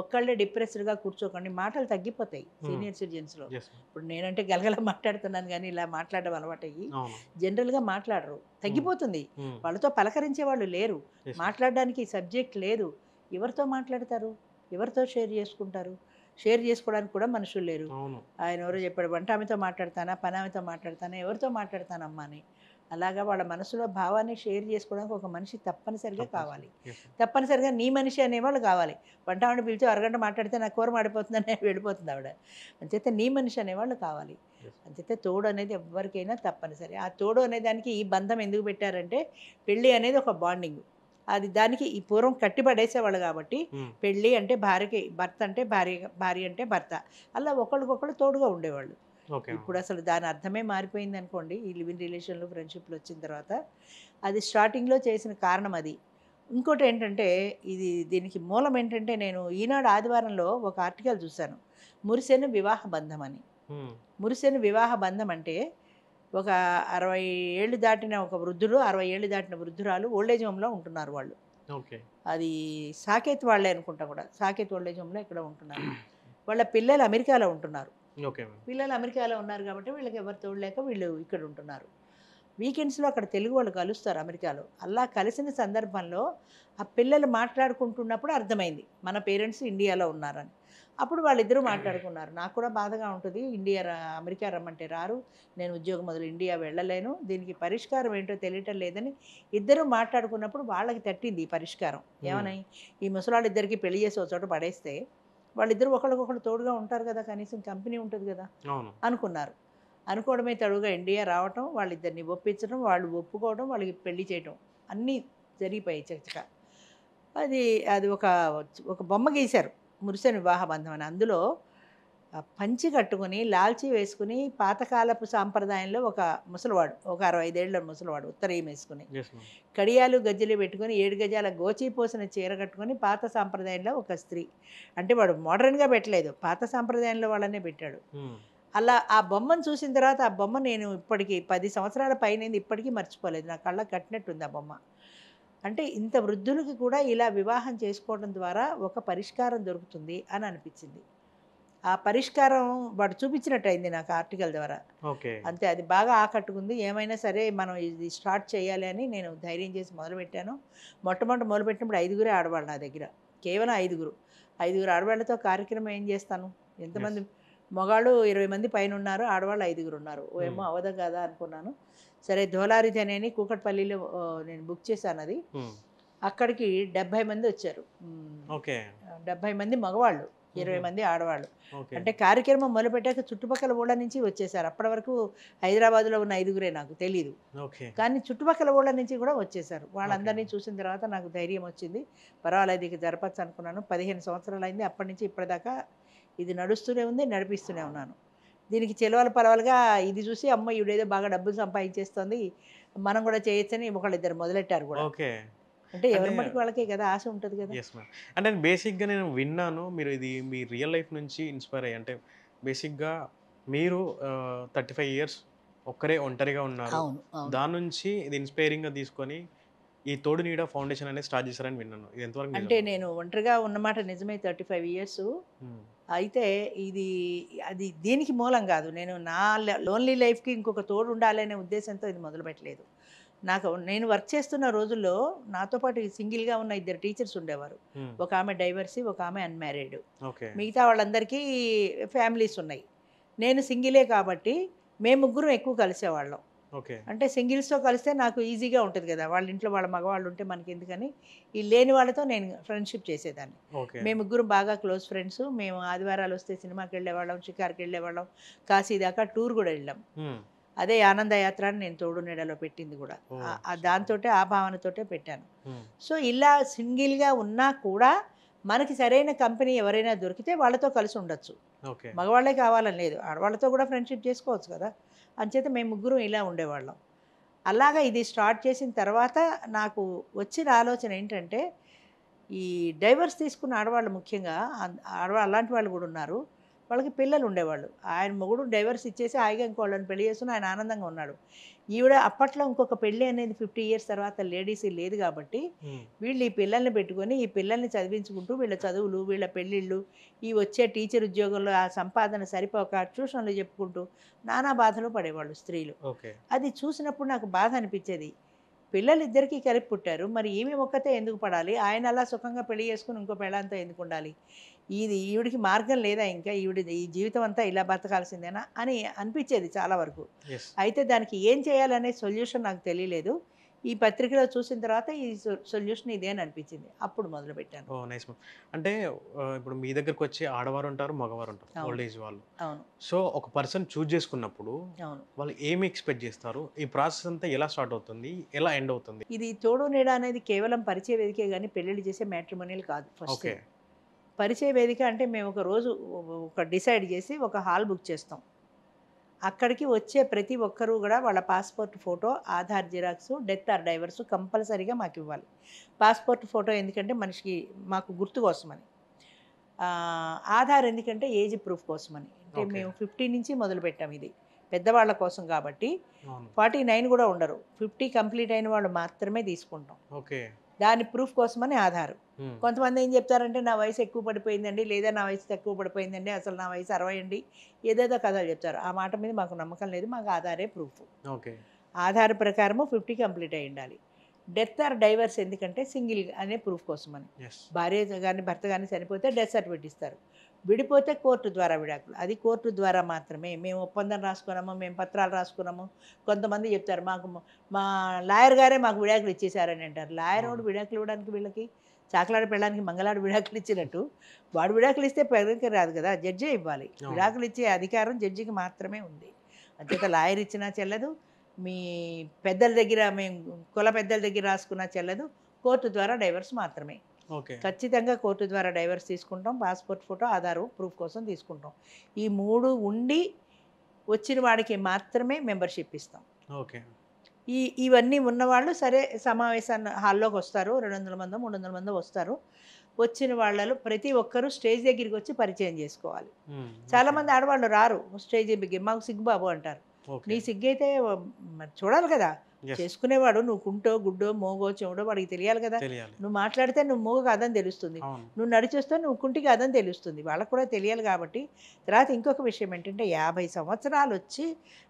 ఒక్కళ్ళే డిప్రెస్డ్గా కూర్చోకండి, మాటలు తగ్గిపోతాయి సీనియర్ సిటిజన్స్లో. ఇప్పుడు నేనంటే గలగల మాట్లాడుతున్నాను, కానీ ఇలా మాట్లాడడం అలవాటయ్యి జనరల్గా మాట్లాడరు, తగ్గిపోతుంది. వాళ్ళతో పలకరించే వాళ్ళు లేరు, మాట్లాడడానికి సబ్జెక్ట్ లేదు, ఎవరితో మాట్లాడతారు, ఎవరితో షేర్ చేసుకుంటారు? షేర్ చేసుకోవడానికి కూడా మనుషులు లేరు. ఆయన ఎవరో చెప్పాడు, వంట ఆమెతో మాట్లాడతానా, పని ఆమెతో మాట్లాడతానా, ఎవరితో మాట్లాడతానమ్మా అని. అలాగా వాళ్ళ మనసులో భావాన్ని షేర్ చేసుకోవడానికి ఒక మనిషి తప్పనిసరిగా కావాలి. తప్పనిసరిగా నీ మనిషి అనేవాళ్ళు కావాలి. వంట ఆవిడ పిలిచి అరగంట మాట్లాడితే నా కూర మాడిపోతుందని వెళ్ళిపోతుంది ఆవిడ. అంచేతే నీ మనిషి అనేవాళ్ళు కావాలి. అంచేతే తోడు అనేది ఎవరికైనా తప్పనిసరి. ఆ తోడు అనే దానికి ఈ బంధం ఎందుకు పెట్టారంటే, పెళ్ళి అనేది ఒక బాండింగ్. అది దానికి ఈ పూర్వం కట్టిపడేసేవాళ్ళు కాబట్టి, పెళ్ళి అంటే భార్యకి, భర్త అంటే భార్య అంటే భర్త, అలా ఒకళ్ళకొకళ్ళు తోడుగా ఉండేవాళ్ళు. ఇప్పుడు అసలు దాని అర్థమే మారిపోయింది అనుకోండి. ఈ లివింగ్ రిలేషన్లు, ఫ్రెండ్షిప్లు వచ్చిన తర్వాత అది స్టార్టింగ్లో చేసిన కారణం అది. ఇంకోటి ఏంటంటే, దీనికి మూలం ఏంటంటే, నేను ఈనాడు ఆదివారంలో ఒక ఆర్టికల్ చూశాను, మురిసెను వివాహ బంధం అని. మురిసెను వివాహ బంధం అంటే, ఒక 60 ఏళ్ళు దాటిన ఒక వృద్ధుడు, 60 ఏళ్ళు దాటిన వృద్ధురాలు ఓల్డేజ్ హోమ్లో ఉంటున్నారు వాళ్ళు. అది సాకేత్ వాళ్ళే అనుకుంటా కూడా, సాకేత్ ఓల్డేజ్ హోమ్లో ఇక్కడ ఉంటున్నారు. వాళ్ళ పిల్లలు అమెరికాలో ఉంటున్నారు. పిల్లలు అమెరికాలో ఉన్నారు కాబట్టి వీళ్ళకి ఎవరు తోడలేక వీళ్ళు ఇక్కడ ఉంటున్నారు. వీకెండ్స్లో అక్కడ తెలుగు వాళ్ళు కలుస్తారు అమెరికాలో. అలా కలిసిన సందర్భంలో ఆ పిల్లలు మాట్లాడుకుంటున్నప్పుడు అర్థమైంది మన పేరెంట్స్ ఇండియాలో ఉన్నారని. అప్పుడు వాళ్ళిద్దరూ మాట్లాడుకున్నారు, నాకు కూడా బాధగా ఉంటుంది, అమెరికా రమ్మంటే రారు, నేను ఉద్యోగం మొదలు ఇండియా వెళ్ళలేను, దీనికి పరిష్కారం ఏంటో తెలియటం లేదని ఇద్దరు మాట్లాడుకున్నప్పుడు వాళ్ళకి తట్టింది ఈ పరిష్కారం. ఏమని, ఈ ముసలాళ్ళిద్దరికి పెళ్లి చేసి ఒక చోట పడేస్తే వాళ్ళిద్దరూ ఒకళ్ళకొకళ్ళు తోడుగా ఉంటారు కదా, కనీసం కంపెనీ ఉంటుంది కదా అనుకున్నారు. అనుకోవడమే తడుగా ఇండియా రావటం, వాళ్ళిద్దరిని ఒప్పించడం, వాళ్ళు ఒప్పుకోవడం, వాళ్ళకి పెళ్లి చేయటం అన్నీ జరిగిపోయాయి చకచక. అది ఒక బొమ్మ గీశారు, మురిసెను వివాహ బంధం అని. అందులో పంచి కట్టుకుని లాల్చీ వేసుకుని పాతకాలపు సాంప్రదాయంలో ఒక ముసలివాడు, ఒక 65 ఏళ్ళ ముసలివాడు ఉత్తరీయం వేసుకుని, కడియాలు గజ్జలు పెట్టుకుని 7 గజాల గోచీ పోసిన చీర కట్టుకుని, పాత సాంప్రదాయంలో ఒక స్త్రీ. అంటే వాడు మోడర్న్గా పెట్టలేదు, పాత సాంప్రదాయంలో వాళ్ళనే పెట్టాడు. అలా ఆ బొమ్మను చూసిన తర్వాత, ఆ బొమ్మ నేను ఇప్పటికీ 10 సంవత్సరాల పైన ఇప్పటికీ మర్చిపోలేదు, నా కళ్ళ కట్టినట్టుంది ఆ బొమ్మ. అంటే ఇంత వృద్ధులకి కూడా ఇలా వివాహం చేసుకోవడం ద్వారా ఒక పరిష్కారం దొరుకుతుంది అని అనిపించింది. ఆ పరిష్కారం వాడు చూపించినట్టు అయింది నాకు ఆర్టికల్ ద్వారా. అంతే, అది బాగా ఆకట్టుకుంది. ఏమైనా సరే మనం ఇది స్టార్ట్ చేయాలి అని నేను ధైర్యం చేసి మొదలుపెట్టాను. మొట్టమొదటి మొదలుపెట్టినప్పుడు 5గురే ఆడవాళ్ళు నా దగ్గర, కేవలం 5 ఆడవాళ్ళతో కార్యక్రమం ఏం చేస్తాను, ఎంతమంది మగాళ్ళు 20 మంది పైన ఉన్నారు, ఆడవాళ్ళు 5 ఉన్నారు. ఏమో అవదా కదా అనుకున్నాను. సరే, ధోలారిది అని కూకట్పల్లిలో నేను బుక్ చేశాను. అది అక్కడికి 70 మంది వచ్చారు. 70 మంది మగవాళ్ళు, 20 మంది ఆడవాళ్ళు. ఓకే. అంటే కార్యక్రమం మొదలుపెట్టాక చుట్టుపక్కల ఊళ్ళ నుంచి వచ్చేసారు. అప్పటి వరకు హైదరాబాద్లో ఉన్న 5గురే, నాకు తెలీదు. ఓకే. కానీ చుట్టుపక్కల ఊళ్ళ నుంచి కూడా వచ్చేసారు. ఓకే. వాళ్ళందరినీ చూసిన తర్వాత నాకు ధైర్యం వచ్చింది. పర్వాలేదు, ఇక జరపచ్చు అనుకున్నాను. 15 సంవత్సరాలు అయింది. అప్పటి నుంచి ఇప్పటిదాకా ఇది నడుస్తూనే ఉంది, నడిపిస్తూనే ఉన్నాను. దీనికి చెలవలు పరవలుగా ఇది చూసి అమ్మ ఈవిడేదో బాగా డబ్బులు సంపాదించేస్తుంది, మనం కూడా చేయొచ్చని ఒకళ్ళిద్దరు మొదలెట్టారు కూడా. ఓకే. అంటే ఎవరి అంటే మటుకు వాళ్ళకే కదా ఆశ ఉంటుంది కదా. Yes ma'am. అంటే బేసిక్‌గా నేను విన్నాను. మీరు ఇది మీ రియల్ లైఫ్ నుంచి ఇన్‌స్పైర్ అయ్యి అంటే బేసిక్‌గా మీరు 35 ఇయర్స్ ఒక్కరే ఒంటరిగా ఉన్నారు. అవును, అవును. దాని నుంచి ఇది ఇన్‌స్పైరింగ్‌గా తీసుకొని ఈ తోడు నీడ ఫౌండేషన్ అనేది స్టార్ట్ చేశారని విన్నాను. ఇది ఎంతవరకు అంటే నిజం? నేను ఒంటరిగా ఉన్నమాట నిజమే, 35 ఇయర్స్. హ్మ్. అయితే ఇది అది దీనికి మూలం కాదు. నేను నా లోన్లీ లైఫ్కి ఇంకొక తోడు ఉండాలనే ఉద్దేశంతో ఇది మొదలుపెట్టలేదు. నేను వర్క్ చేస్తున్న రోజుల్లో నాతో పాటు సింగిల్గా ఉన్న 2 టీచర్స్ ఉండేవారు. హ్మ్. ఒక ఆమె డైవర్సీ, ఒక ఆమె అన్మ్యారీడ్. ఓకే. మిగతా వాళ్ళందరికీ ఫ్యామిలీస్ ఉన్నాయి. నేను సింగిలే కాబట్టి మేము ముగ్గురం ఎక్కువ కలిసేవాళ్ళం. ఓకే. అంటే సింగిల్స్‌తో కలిస్తే నాకు ఈజీగా ఉంటది కదా. వాళ్ళ ఇంట్లో వాళ్ళ మగవాళ్ళు ఉంటే మనకెందుకని, ఈ లేని వాళ్ళతో నేను ఫ్రెండ్‌షిప్ చేసేదాన్ని. ఓకే. మేము ముగ్గురం బాగా క్లోజ్ ఫ్రెండ్స్. మేము ఆదివారాలు వస్తే సినిమాకెళ్ళేవాళ్ళం, షికారుకెళ్ళేవాళ్ళం, కాశీ దాకా టూర్ కూడా వెళ్ళాం. హ్మ్. అదే ఆనంద యాత్ర అని నేను తోడు నీడలో పెట్టింది కూడా. ఓహ్! సూపర్. దాంతోటే, ఆ భావనతోటే పెట్టాను. హ్మ్. సో ఇలా సింగిల్‌గా ఉన్నా కూడా మనకి సరైన కంపెనీ ఎవరైనా దొరికితే వాళ్ళతో కలిసి ఉండొచ్చు. ఓకే. మగవాళ్ళే కావాలని లేదు, ఆడవాళ్ళతో కూడా ఫ్రెండ్షిప్ చేసుకోవచ్చు కదా. అంచేత మేము ముగ్గురం ఇలా ఉండేవాళ్ళం. అలాగా ఇది స్టార్ట్ చేసిన తర్వాత నాకు వచ్చిన ఆలోచన ఏంటంటే, ఈ డైవర్స్ తీసుకున్న ఆడవాళ్ళు ముఖ్యంగా, అలాంటి వాళ్ళు కూడా ఉన్నారు. వాళ్ళకి పిల్లలు ఉండేవాళ్ళు. ఆయన మొగుడు డైవర్స్ ఇచ్చేసి హాయిగా ఇంకోళ్ళని పెళ్లి చేసుకుని ఆయన ఆనందంగా ఉన్నాడు. ఈవిడ అప్పట్లో ఇంకొక పెళ్లి అనేది 50 ఇయర్స్ తర్వాత లేడీస్ లేదు కాబట్టి హ్మ్. వీళ్ళు ఈ పిల్లల్ని పెట్టుకొని ఈ పిల్లల్ని చదివించుకుంటూ వీళ్ళ చదువులు, వీళ్ళ పెళ్ళిళ్ళు, ఈ వచ్చే టీచర్ ఉద్యోగంలో ఆ సంపాదన సరిపోక ట్యూషన్లు చెప్పుకుంటూ నానా బాధలు పడేవాళ్ళు స్త్రీలు. ఓకే. అది చూసినప్పుడు నాకు బాధ అనిపించేది. పిల్లలిద్దరికీ కలిపి పుట్టారు. మరి ఈమె ఒక్కతే ఎందుకు పడాలి? ఆయన అలా సుఖంగా పెళ్లి చేసుకొని ఇంకో పెళ్ళాంతో ఎందుకు ఉండాలి? ఈవిడికి మార్గం లేదా ఇంకా? ఈ జీవితం అంతా ఇలా బతకాల్సిందేనా అని అనిపించేది చాలా వరకు. యెస్. అయితే దానికి ఏం చేయాలనే సొల్యూషన్ నాకు తెలియలేదు. ఈ పత్రికలో చూసిన తర్వాత ఈ సొల్యూషన్ ఇదే అని అనిపించింది. అప్పుడు మొదలుపెట్టాను. ఓహ్! Nice ma'am. అంటే ఇప్పుడు మీ దగ్గరకొచ్చి ఆడవారు ఉంటారు, మగవారు ఉంటారు. అవును, ఓల్డ్ ఏజ్ వాళ్ళు. అవును, సో, ఒక పర్సన్ చూజ్ చేసుకున్నప్పుడు అవును. వాళ్ళు ఏమి ఎక్స్‌పెక్ట్ జేస్తారు? ఈ ప్రాసెస్ అంతా ఎలా స్టార్ట్ అవుతుంది? ఎలా ఎండ్ అవుతుంది? ఇది తోడు నీడ అనేది కేవలం పరిచయ వేదికే గానీ పెళ్ళిళ్ళు చేసే మ్యాట్రిమోనియల్ కాదు ఫస్ట్ ఓకే. థింగ్. పరిచయ వేదిక అంటే మేము ఒక రోజు ఒక డిసైడ్ చేసి ఒక హాల్ బుక్ చేస్తాం. అక్కడికి వచ్చే ప్రతి ఒక్కరూ కూడా వాళ్ళ passport photo, Aadhaar xerox, death or divorce కంపల్సరీగా మాకివ్వాలి. పాస్‌పోర్ట్ ఫోటో ఎందుకంటే మనిషికి మాకు గుర్తు కోసమని. ఆధార్ ఎందుకంటే ఏజ్ ప్రూఫ్ కోసమని. అంటే ఓకే. మేము 50 నుంచి మొదలుపెట్టాం ఇది. పెద్దవాళ్ళ కోసం కాబట్టి అవును. 49 కూడా ఉండరు. 50 కంప్లీట్ అయిన వాళ్ళు మాత్రమే తీసుకుంటాం. ఓకే. దాని ప్రూఫ్ కోసమని ఆధార్. హ్మ్. కొంతమంది ఏం చెప్తారంటే నా వయసు ఎక్కువ పడిపోయిందండి, లేదా నా వయసు తక్కువ పడిపోయిందండి, అసలు నా వయసు 60 అండి, ఏదేదో కథలు చెప్తారు. ఆ మాట మీద మాకు నమ్మకం లేదు. మాకు ఆధారే ప్రూఫ్. ఓకే. ఆధార్ ప్రకారము 50 కంప్లీట్ అయి ఉండాలి. డెత్ ఆర్ డైవర్స్ ఎందుకంటే సింగిల్ అనే ప్రూఫ్ కోసమని. యెస్. భార్య కానీ భర్త కానీ చనిపోతే డెత్ సర్టిఫికేట్ ఇస్తారు. విడిపోతే కోర్టు ద్వారా విడాకులు. అది కోర్టు ద్వారా మాత్రమే. మేము ఒప్పందం రాసుకున్నాము, మేము పత్రాలు రాసుకున్నాము. కొంతమంది చెప్తారు మాకు మా లాయర్ గారే మాకు విడాకులు ఇచ్చేశారని అంటారు. లాయర్ వాడు అవును. విడాకులు ఇవ్వడానికి వీళ్ళకి చాకలాడి పెళ్ళడానికి మంగళాడు విడాకులు ఇచ్చినట్టు వాడు విడాకులు ఇస్తే పెళ్ళకి రాదు కదా, జడ్జే ఇవ్వాలి. అవును. విడాకులు ఇచ్చే అధికారం జడ్జికి మాత్రమే ఉంది. అంచేత లాయర్ ఇచ్చినా చెల్లదు, మీ పెద్దల దగ్గర మేము కుల పెద్దల దగ్గర రాసుకున్నా చెల్లదు. కోర్టు ద్వారా డైవర్స్ మాత్రమే. ఓకే. ఖచ్చితంగా కోర్టు ద్వారా డైవర్స్ తీసుకుంటాం. పాస్‌పోర్ట్ ఫోటో, ఆధారు ప్రూఫ్ కోసం తీసుకుంటాం. ఈ 3 ఉండి వచ్చిన వాడికి మాత్రమే మెంబర్‌షిప్ ఇస్తాం. ఓకే. ఇవన్నీ ఉన్నవాళ్ళు సరే సమావేశాన్ని హాల్లోకి వస్తారు. 200 మందో, 300 మందో వస్తారు. వచ్చిన వాళ్ళలో ప్రతి ఒక్కరు స్టేజ్ దగ్గరికి వచ్చి పరిచయం చేసుకోవాలి. హ్మ్. చాలామంది ఆడవాళ్ళు రారు స్టేజ్ దగ్గరికి. మాకు సిగ్గు బాబు అంటారు. ఓకే. నీ సిగ్గైతే మరి చూడాలి కదా. యెస్. చేసుకునేవాడు నువ్వు కుంటో, గుడ్డో, మోగో, చెవుడో వాడికి తెలియాలి కదా. తెలియాలి. నువ్వు మాట్లాడితే నువ్వు మూగ కాదని తెలుస్తుంది. అవును. నువ్వు నడిచొస్తే నువ్వు కుంటి కాదని తెలుస్తుంది. వాళ్ళకు కూడా తెలియాలి కాబట్టి. తర్వాత ఇంకొక విషయం ఏంటంటే 50 సంవత్సరాలు వచ్చి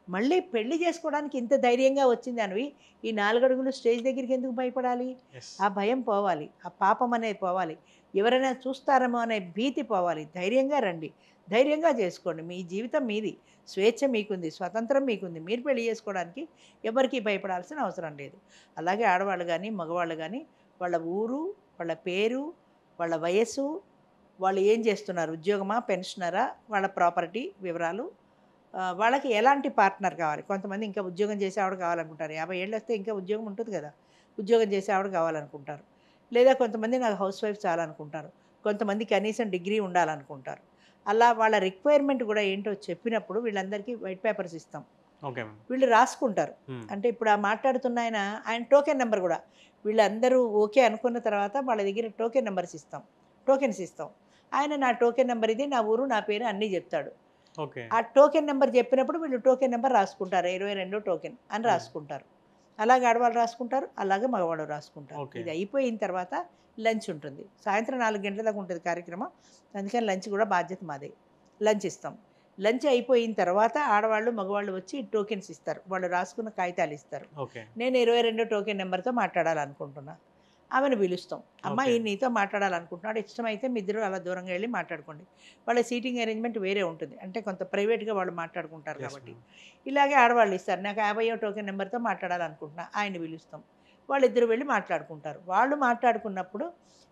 మళ్ళీ పెళ్లి చేసుకోవడానికి ఇంత ధైర్యంగా వచ్చింది అనివి ఈ 4 అడుగులు స్టేజ్ దగ్గరికి ఎందుకు భయపడాలి? యెస్. ఆ భయం పోవాలి, ఆ పాపం అనేది పోవాలి, ఎవరైనా చూస్తారేమో అనే భీతి పోవాలి. ధైర్యంగా రండి, ధైర్యంగా చేసుకోండి. మీ జీవితం మీది, స్వేచ్ఛ మీకుంది, స్వతంత్రం మీకుంది. మీరు పెళ్లి చేసుకోవడానికి ఎవరికీ భయపడాల్సిన అవసరం లేదు. అలాగే ఆడవాళ్ళు కానీ మగవాళ్ళు కానీ వాళ్ళ ఊరు, వాళ్ళ పేరు, వాళ్ళ వయస్సు, వాళ్ళు ఏం చేస్తున్నారు, ఉద్యోగమా, పెన్షనరా, వాళ్ళ ప్రాపర్టీ వివరాలు, వాళ్ళకి ఎలాంటి పార్ట్నర్ కావాలి. కొంతమంది ఇంకా ఉద్యోగం చేసే ఆవిడ కావాలనుకుంటారు. 50 ఏళ్ళు వస్తే ఇంకా ఉద్యోగం ఉంటుంది కదా, ఉద్యోగం చేసే ఆవిడ కావాలనుకుంటారు. లేదా కొంతమంది నాకు హౌస్ వైఫ్ చాలనుకుంటారు. కొంతమంది కనీసం డిగ్రీ ఉండాలనుకుంటారు. అలా వాళ్ళ రిక్వైర్మెంట్ కూడా ఏంటో చెప్పినప్పుడు వీళ్ళందరికీ వైట్ పేపర్స్ ఇస్తాం. Okay ma'am. వీళ్ళు రాసుకుంటారు. అంటే ఇప్పుడు ఆ మాట్లాడుతున్న ఆయన టోకెన్ నెంబర్ కూడా వీళ్ళందరూ ఓకే అనుకున్న తర్వాత వాళ్ళ దగ్గర టోకెన్స్ ఇస్తాం. ఆయన నా టోకెన్ నెంబర్ ఇది, నా ఊరు, నా పేరు అన్నీ చెప్తాడు. ఓకే. ఆ టోకెన్ నెంబర్ చెప్పినప్పుడు వీళ్ళు టోకెన్ నెంబర్ రాసుకుంటారు. 22 టోకెన్ అని రాసుకుంటారు. అలాగే ఆడవాళ్ళు రాసుకుంటారు, అలాగే మగవాళ్ళు రాసుకుంటారు. ఓకే. ఇది అయిపోయిన తర్వాత లంచ్ ఉంటుంది. సాయంత్రం 4 గంటల దాకా ఉంటుంది కార్యక్రమం. అందుకని లంచ్ కూడా బాధ్యత మాదే. లంచ్ ఇస్తాం. లంచ్ అయిపోయిన తర్వాత ఆడవాళ్ళు మగవాళ్ళు వచ్చి టోకెన్స్ ఇస్తారు. వాళ్ళు రాసుకున్న కాగితాలు ఇస్తారు. ఓకే. నేను 22 టోకెన్ నెంబర్తో మాట్లాడాలనుకుంటున్నా. ఆమెను పిలుస్తాం. అమ్మ ఓకే. ఈయన నీతో మాట్లాడాలనుకుంటున్నాడు, ఇష్టమైతే మీ ఇద్దరు అలా దూరంగా వెళ్ళి మాట్లాడుకోండి. వాళ్ళ సీటింగ్ అరేంజ్మెంట్ వేరే ఉంటుంది. అంటే కొంత ప్రైవేట్గా వాళ్ళు మాట్లాడుకుంటారు Yes, కాబట్టి. ma'am. ఇలాగే ఆడవాళ్ళు ఇస్తారు. నాకు 50వ టోకెన్ నెంబర్తో మాట్లాడాలనుకుంటున్నా, ఆయన్ని పిలుస్తాం. వాళ్ళిద్దరు వెళ్ళి మాట్లాడుకుంటారు. వాళ్ళు మాట్లాడుకున్నప్పుడు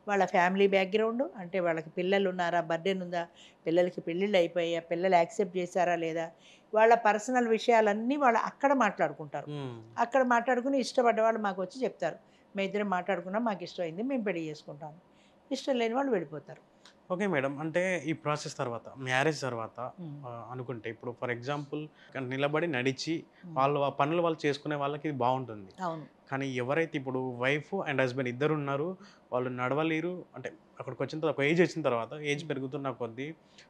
వాళ్ళ ఫ్యామిలీ బ్యాక్గ్రౌండ్, అంటే వాళ్ళకి పిల్లలు ఉన్నారా, బర్త్డేన్ ఉందా, పిల్లలకి పెళ్ళిళ్ళు అయిపోయా, పిల్లలు యాక్సెప్ట్ చేశారా లేదా, వాళ్ళ పర్సనల్ విషయాలన్నీ వాళ్ళు అక్కడ మాట్లాడుకుంటారు. అక్కడ మాట్లాడుకుని ఇష్టపడ్డ వాళ్ళు మాకు వచ్చి చెప్తారు, మేము ఇద్దరం మాట్లాడుకున్నాం, మాకు ఇష్టమైంది, మేము పెళ్లి చేసుకుంటాము. ఇష్టం లేని వాళ్ళు వెళ్ళిపోతారు. Okay madam. అంటే ఈ ప్రాసెస్ తర్వాత, మ్యారేజ్ తర్వాత అనుకుంటే ఇప్పుడు ఫర్ ఎగ్జాంపుల్ నిలబడి నడిచి వాళ్ళు ఆ పనులు వాళ్ళు చేసుకునే వాళ్ళకి ఇది బాగుంటుంది. అవును. కానీ ఎవరైతే ఇప్పుడు వైఫ్ అండ్ హస్బెండ్ ఇద్దరు ఉన్నారు, వాళ్ళు నడవలేరు, అంటే అక్కడికి వచ్చిన తర్వాత ఒక ఏజ్ వచ్చిన తర్వాత ఏజ్ పెరుగుతున్న కొద్దీ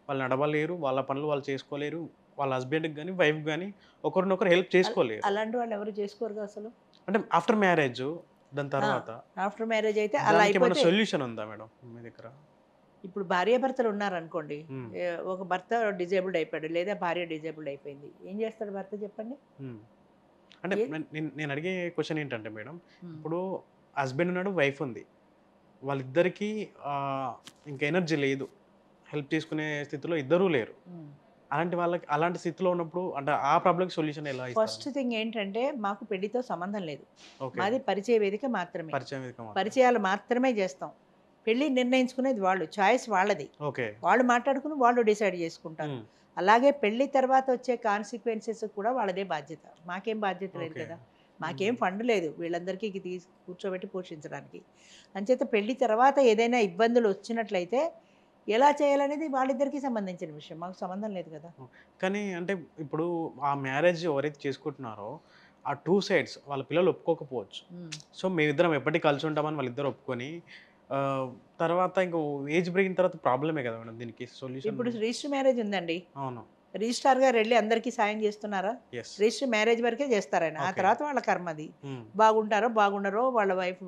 వాళ్ళు నడవలేరు, వాళ్ళ పనులు వాళ్ళు చేసుకోలేరు, వాళ్ళ హస్బెండ్కి కానీ వైఫ్ కానీ ఒకరినొకరు హెల్ప్ చేసుకోలేరు. అలాంటి వాళ్ళు ఎవరు చేసుకోరుగా అసలు. అంటే ఆఫ్టర్ మ్యారేజ్ దాని తర్వాత ఆఫ్టర్ మ్యారేజ్ అయితే అలా దానికి ఏమైనా అయిపోతే, సొల్యూషన్ ఉందా మేడం మీ దగ్గర? ఇప్పుడు భార్యాభర్తలు ఉన్నారనుకోండి, మ్మ్. ఒక భర్త డిజేబుల్డ్ అయిపోయాడు, లేదా భార్య డిజేబుల్డ్ అయిపోయింది, ఏం చేస్తాడు భర్త చెప్పండి. మ్మ్. అంటే ఏ- నేను అడిగే క్వశ్చన్ ఏంటంటే మేడం, మ్మ్. ఇప్పుడు హస్బెండ్ ఉన్నాడు, వైఫ్ ఉంది, వాళ్ళిద్దరికీ ఇంకా ఎనర్జీ లేదు, హెల్ప్ చేసుకునే స్థితిలో ఇద్దరూ లేరు. మ్మ్. అలాంటి వాళ్ళకి అలాంటి స్థితిలో ఉన్నప్పుడు అంటే ఆ ప్రాబ్లమ్కి సొల్యూషన్ ఎలా ఫస్ట్ ఇస్తారు? థింగ్ ఏంటంటే, మాకు పెళ్లితో సంబంధం లేదు. ఓకే. మాది పరిచయ వేదిక మాత్రమే. పరిచయం వేదిక మాత్రం. పరిచయాలు మాత్రమే చేస్తాం. పెళ్ళి నిర్ణయించుకునేది వాళ్ళు, చాయిస్ వాళ్ళది. ఓకే. వాళ్ళు మాట్లాడుకుని వాళ్ళు డిసైడ్ చేసుకుంటారు. అలాగే పెళ్లి తర్వాత వచ్చే కాన్సిక్వెన్సెస్ కూడా వాళ్ళదే బాధ్యత. మాకేం బాధ్యత లేదు ఓకే. కదా, మాకేం ఫండ్ లేదు వీళ్ళందరికీ తీసి కూర్చోబెట్టి పోషించడానికి. అంచేత పెళ్లి తర్వాత ఏదైనా ఇబ్బందులు వచ్చినట్లయితే ఎలా చేయాలనేది వాళ్ళిద్దరికీ సంబంధించిన విషయం, మాకు సంబంధం లేదు కదా. కానీ అంటే ఇప్పుడు ఆ మ్యారేజ్ ఎవరైతే చేసుకుంటున్నారో ఆ టూ సైడ్స్ వాళ్ళ పిల్లలు ఒప్పుకోకపోవచ్చు. సో మేమిద్దరం ఎప్పటికీ కలిసి ఉంటామని వాళ్ళిద్దరు ఒప్పుకొని ఆ, తర్వాత ఇంకా ఏజ్ పెరిగిన తర్వాత ప్రాబ్లమే కదా మేడం, దీనికి సొల్యూషన్? ఇప్పుడు రిజిస్టర్ మ్యారేజ్ ఉందండి, అవును. రిజిస్ట్రార్ గారు వెళ్ళి అందరికీ సాయం చేస్తున్నారా? ఎస్. రిజిస్టర్ మ్యారేజ్ వరకే చేస్తారు ఆయన. ఆ Okay. తర్వాత వాళ్ళ కర్మది. బాగుంటారో బాగుండరో, వాళ్ళ వైఫ్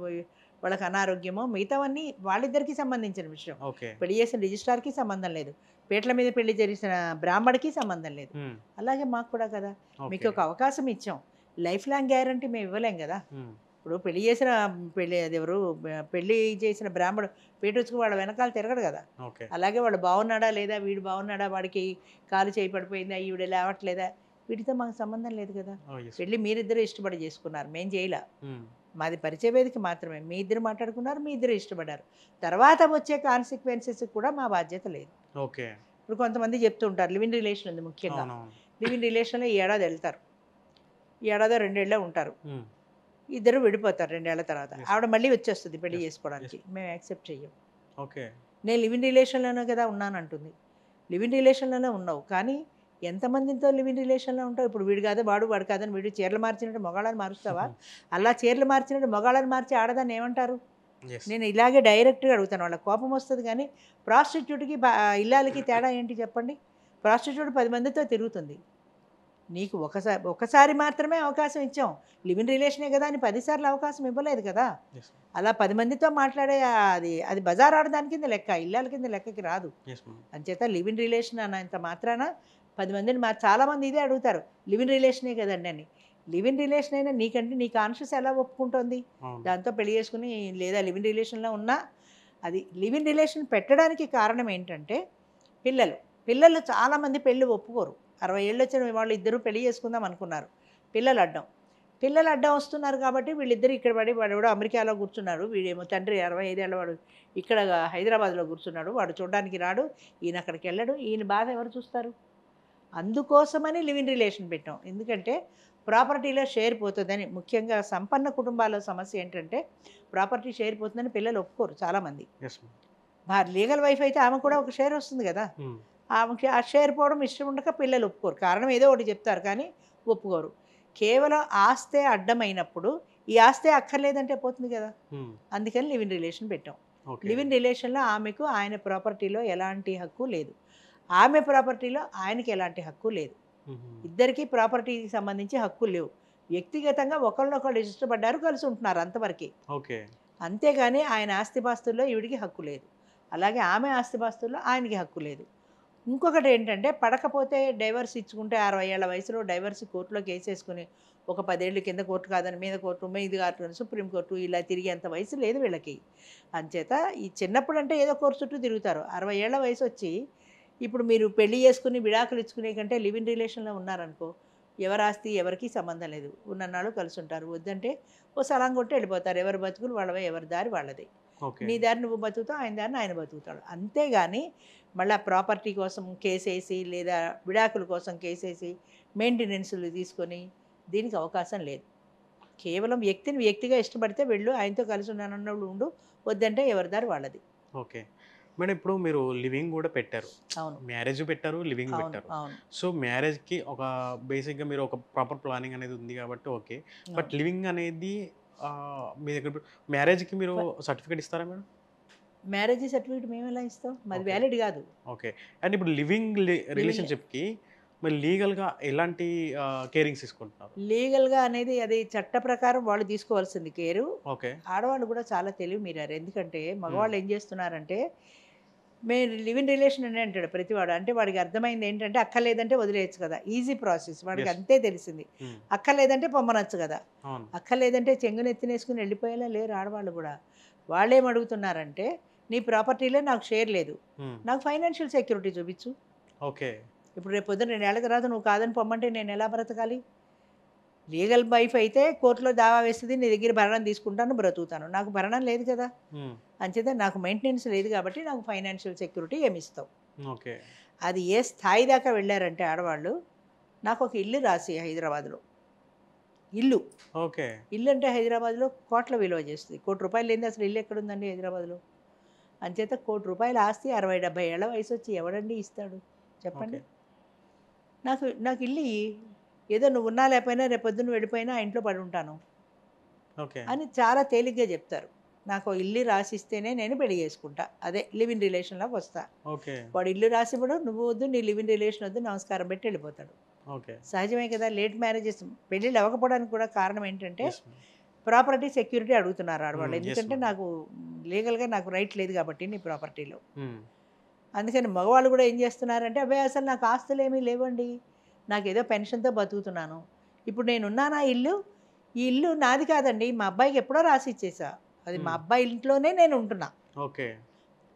వాళ్ళకి అనారోగ్యమో, మిగతావన్నీ వాళ్ళిద్దరికీ సంబంధించిన విషయం. ఓకే. పెళ్లి చేసిన రిజిస్ట్రార్కి సంబంధం లేదు, పీటల మీద పెళ్లి చేసిన బ్రాహ్మడికి సంబంధం లేదు. అలాగే మాకు కూడా కదా, మీకు ఒక అవకాశం ఇచ్చాం, లైఫ్ లాంగ్ గ్యారంటీ మేము ఇవ్వలేం కదా. ఇప్పుడు పెళ్లి చేసిన బ్రాహ్మడు పీటొచ్చుకు వాళ్ళ వెనకాల తిరగడు కదా. ఓకే. అలాగే వాడు బాగున్నాడా లేదా, వీడు బాగున్నాడా, వాడికి కాలు చేయి పడిపోయిందా, ఈవిడ లేవట్లేదా, వీటితో మాకు సంబంధం లేదు కదా. పెళ్ళి మీరిద్దరు ఇష్టపడి చేసుకున్నారు, మేము చేయలే, మాది పరిచయ వేదిక మాత్రమే. మీ ఇద్దరు మాట్లాడుకున్నారు, మీ ఇద్దరు ఇష్టపడ్డారు, తర్వాత వచ్చే కాన్సిక్వెన్సెస్ కూడా మా బాధ్యత లేదు. ఓకే. ఇప్పుడు కొంతమంది చెప్తూ ఉంటారు, లివింగ్ రిలేషన్ ఉంది ముఖ్యంగా. లివింగ్ రిలేషన్లో ఈ ఏడాది వెళ్తారు, ఈ ఏడాదో 2 ఏళ్ళే ఉంటారు, ఇద్దరు విడిపోతారు 2 ఏళ్ల తర్వాత. ఆవిడ మళ్ళీ వచ్చేస్తుంది పెళ్లి చేసుకోవడానికి, మేము యాక్సెప్ట్ చెయ్యం. ఓకే. నేను లివింగ్ రిలేషన్లోనే కదా ఉన్నాను అంటుంది. లివింగ్ రిలేషన్లోనే ఉన్నావు, కానీ ఎంతమందితో లివింగ్ రిలేషన్లో ఉంటావు. ఇప్పుడు వీడు కాదు వాడు కాదని వీడు చీరలు మార్చినట్టు మొగాళ్ళని మారుస్తావా? అలా చీరలు మార్చినట్టు మొగాళ్ళని మార్చి ఆడదాన్ని ఏమంటారు? నేను ఇలాగే డైరెక్ట్గా అడుగుతాను, వాళ్ళకి కోపం వస్తుంది. కానీ ప్రాస్టిట్యూట్కి ఇల్లాలకి తేడా ఏంటి చెప్పండి? ప్రాస్టిట్యూట్ 10 మందితో తిరుగుతుంది, నీకు ఒకసారి మాత్రమే అవకాశం ఇచ్చాం, లివింగ్ రిలేషనే కదా అని 10 సార్లు అవకాశం ఇవ్వలేదు కదా. అలా 10 మందితో మాట్లాడే అది బజార్ ఆడదాని కింద లెక్క, ఇల్లాల కింద లెక్కకి రాదు. అంచేత లివింగ్ రిలేషన్ అన్నంత మాత్రాన 10 మందిని చాలామంది ఇదే అడుగుతారు, లివింగ్ రిలేషనే కదండి అని. లివింగ్ రిలేషన్ అయినా నీకంటే నీ కాన్షియస్ ఎలా ఒప్పుకుంటుంది? దాంతో పెళ్లి చేసుకుని లేదా లివింగ్ రిలేషన్లో ఉన్నా, అది లివింగ్ రిలేషన్ పెట్టడానికి కారణం ఏంటంటే పిల్లలు చాలామంది పెళ్ళి ఒప్పుకోరు. 60 ఏళ్ళు వచ్చిన వాళ్ళు ఇద్దరు పెళ్లి చేసుకుందాం అనుకున్నారు, పిల్లలు అడ్డం. పిల్లలు అడ్డం వస్తున్నారు కాబట్టి వీళ్ళిద్దరు ఇక్కడ పడి వాడు ఎవడో అమెరికాలో కూర్చున్నాడు, వీడేమో తండ్రి 65 ఏళ్ళ వాడు ఇక్కడ హైదరాబాద్లో కూర్చున్నాడు, వాడు చూడడానికి రాడు, ఈయన అక్కడికి వెళ్ళడు, ఈయన బాధ ఎవరు చూస్తారు? అందుకోసమని లివ్ ఇన్ రిలేషన్ పెట్టాం. ఎందుకంటే ప్రాపర్టీలో షేర్ పోతుందని. ముఖ్యంగా సంపన్న కుటుంబాల సమస్య ఏంటంటే ప్రాపర్టీ షేర్ పోతుందని పిల్లలు ఒప్పుకోరు చాలామంది. Yes ma'am. లీగల్ వైఫ్ అయితే ఆమె కూడా ఒక షేర్ వస్తుంది కదా, ఆమెకి ఆ షేర్ పోవడం ఇష్టం ఉండక పిల్లలు ఒప్పుకోరు. కారణం ఏదో ఒకటి చెప్తారు కానీ ఒప్పుకోరు. కేవలం ఆస్తే అడ్డమైనప్పుడు ఈ ఆస్తే అక్కర్లేదంటే పోతుంది కదా, అందుకని లివ్ ఇన్ రిలేషన్ పెట్టాం. లివ్ ఇన్ రిలేషన్లో ఆమెకు ఆయన ప్రాపర్టీలో ఎలాంటి హక్కు లేదు, ఆమె ప్రాపర్టీలో ఆయనకి ఎలాంటి హక్కు లేదు. ఇద్దరికీ ప్రాపర్టీకి సంబంధించి హక్కులు లేవు. వ్యక్తిగతంగా ఒకళ్ళనొకళ్ళు ఇష్టపడ్డారు, కలిసి ఉంటున్నారు, అంతవరకే. ఓకే. అంతేగాని ఆయన ఆస్తిపాస్తుల్లో ఈవిడికి హక్కు లేదు, అలాగే ఆమె ఆస్తిపాస్తుల్లో ఆయనకి హక్కు లేదు. ఇంకొకటి ఏంటంటే పడకపోతే డైవర్స్ ఇచ్చుకుంటే 60 ఏళ్ల వయసులో డైవర్స్ కోర్టులో కేసేసుకుని ఒక 10 ఏళ్ళ కింద కోర్టు కాదని మీద కోర్టు, మీద కాదు సుప్రీంకోర్టు, ఇలా తిరిగేంత వయసు లేదు వీళ్ళకి. అంచేత ఈ చిన్నప్పుడు అంటే ఏదో కోర్టు చుట్టూ తిరుగుతారు. 60 ఏళ్ల వయసు వచ్చి ఇప్పుడు మీరు పెళ్లి చేసుకుని విడాకులు ఇచ్చుకునే కంటే లివ్ ఇన్ రిలేషన్లో ఉన్నారనుకో, ఎవరి ఆస్తి ఎవరికి సంబంధం లేదు, ఉన్ననాళ్ళు కలిసి ఉంటారు, వద్దంటే ఓ సలాం కొట్టి వెళ్ళిపోతారు. ఎవరి బతుకులు వాళ్ళవే, ఎవరి దారి వాళ్ళదే. నీ దారి నువ్వు బతుకుతావు, ఆయన దారిని ఆయన బతుకుతాడు. అంతేగాని మళ్ళీ ప్రాపర్టీ కోసం కేసేసి లేదా విడాకుల కోసం కేసేసి మెయింటెనెన్స్లు తీసుకొని దీనికి అవకాశం లేదు. కేవలం వ్యక్తిని వ్యక్తిగా ఇష్టపడితే వెళ్ళు, ఆయనతో కలిసి ఉన్నానన్నప్పుడు ఉండు, వద్దంటే ఎవరి దారి వాళ్ళది. ఓకే మేడం, ఇప్పుడు మీరు లివింగ్ కూడా పెట్టారు. అవును, మ్యారేజ్ పెట్టారు, లివింగ్ అవును, పెట్టారు. అవును. సో మ్యారేజ్కి ఒక బేసిక్గా మీరు ఒక ప్రాపర్ ప్లానింగ్ అనేది ఉంది కాబట్టి ఓకే. బట్ లివింగ్ అనేది మీ దగ్గర మ్యారేజ్కి మీరు సర్టిఫికేట్ ఇస్తారా మేడం? మ్యారేజ్ సర్టిఫికేట్ మేము ఎలా ఇస్తాం, మాది వ్యాలిడ్ కాదు. ఓకే. అండ్ ఇప్పుడు లివింగ్ రిలేషన్షిప్కి మరి లీగల్గా ఎలాంటి కేరింగ్స్ తీసుకుంటున్నారు? లీగల్గా అనేది అది చట్ట ప్రకారం వాళ్ళు తీసుకోవాల్సింది కేరు. ఓకే. ఆడవాళ్ళు కూడా చాలా తెలివి మీరారు. ఎందుకంటే మగవాళ్ళు ఏం చేస్తున్నారంటే మేము లివ్ ఇన్ రిలేషన్ అని అంటాడు ప్రతివాడు. అంటే వాడికి అర్థమైంది ఏంటంటే అక్కర్లేదంటే వదిలేయచ్చు కదా, ఈజీ ప్రాసెస్, వాడికి అంతే తెలిసింది. అక్కర్లేదంటే పొమ్మనొచ్చు కదా, అక్కర్లేదంటే చెంగునెత్తినేసుకుని వెళ్ళిపోయేలా లేరు ఆడవాళ్ళు కూడా. వాళ్ళేం అడుగుతున్నారంటే నీ ప్రాపర్టీలో నాకు షేర్ లేదు, నాకు ఫైనాన్షియల్ సెక్యూరిటీ చూపించు. ఓకే. ఇప్పుడు రేపు పొద్దున్న 2 ఏళ్ల తర్వాత నువ్వు కాదని పొమ్మంటే నేను ఎలా బ్రతకాలి? లీగల్ వైఫ్ అయితే కోర్టులో దావా వేస్తుంది, నీ దగ్గర భరణం తీసుకుంటాను, బ్రతుకుతాను. నాకు భరణం లేదు కదా, అంచేత నాకు మెయింటెనెన్స్ లేదు కాబట్టి నాకు ఫైనాన్షియల్ సెక్యూరిటీ ఏమి ఇస్తావు? ఓకే. అది ఏ స్థాయి దాకా వెళ్ళారంటే ఆడవాళ్ళు, నాకు ఒక ఇల్లు రాసి హైదరాబాద్లో, ఇల్లు. ఓకే. ఇల్లు అంటే హైదరాబాద్లో కోట్ల విలువ చేస్తుంది. ₹1,00,00,000 లేనిది అసలు ఇల్లు ఎక్కడుందండి హైదరాబాద్లో? అంచేత ₹1,00,00,000 ఆస్తి 60-70 ఏళ్ల వయసు వచ్చి ఎవడండి ఇస్తాడు చెప్పండి? నాకు ఇల్లు ఏదో నువ్వు ఉన్నా లేకపోయినా రేపు పొద్దున్న వెళ్ళిపోయినా ఆ ఇంట్లో పడి ఉంటాను అని చాలా తేలిగ్గా చెప్తారు. నాకు ఇల్లు రాసిస్తేనే నేను పెళ్లి చేసుకుంటా, అదే లివ్ ఇన్ రిలేషన్లోకి వస్తా. వాడు ఇల్లు రాసివ్వడు, నువ్వు వద్దు, నీ లివ్ ఇన్ రిలేషన్ వద్దు, నమస్కారం పెట్టి వెళ్ళిపోతాడు. సహజమే కదా. లేట్ మ్యారేజెస్ పెళ్ళిళ్ళు అవ్వకపోవడానికి కూడా కారణం ఏంటంటే ప్రాపర్టీ సెక్యూరిటీ అడుగుతున్నారు ఆడవాళ్ళు. ఎందుకంటే నాకు లీగల్గా నాకు రైట్ లేదు కాబట్టి నీ ప్రాపర్టీలో. అందుకని మగవాళ్ళు కూడా ఏం చేస్తున్నారంటే అబ్బాయి అసలు నాకు ఆస్తులు ఏమీ లేవండి, నాకు ఏదో పెన్షన్తో బతుకుతున్నాను, ఇప్పుడు నేనున్నానా ఇల్లు, ఈ ఇల్లు నాది కాదండి, మా అబ్బాయికి ఎప్పుడో రాసి ఇచ్చేసా, అది మా అబ్బాయి ఇంట్లోనే నేను ఉంటున్నా. ఓకే.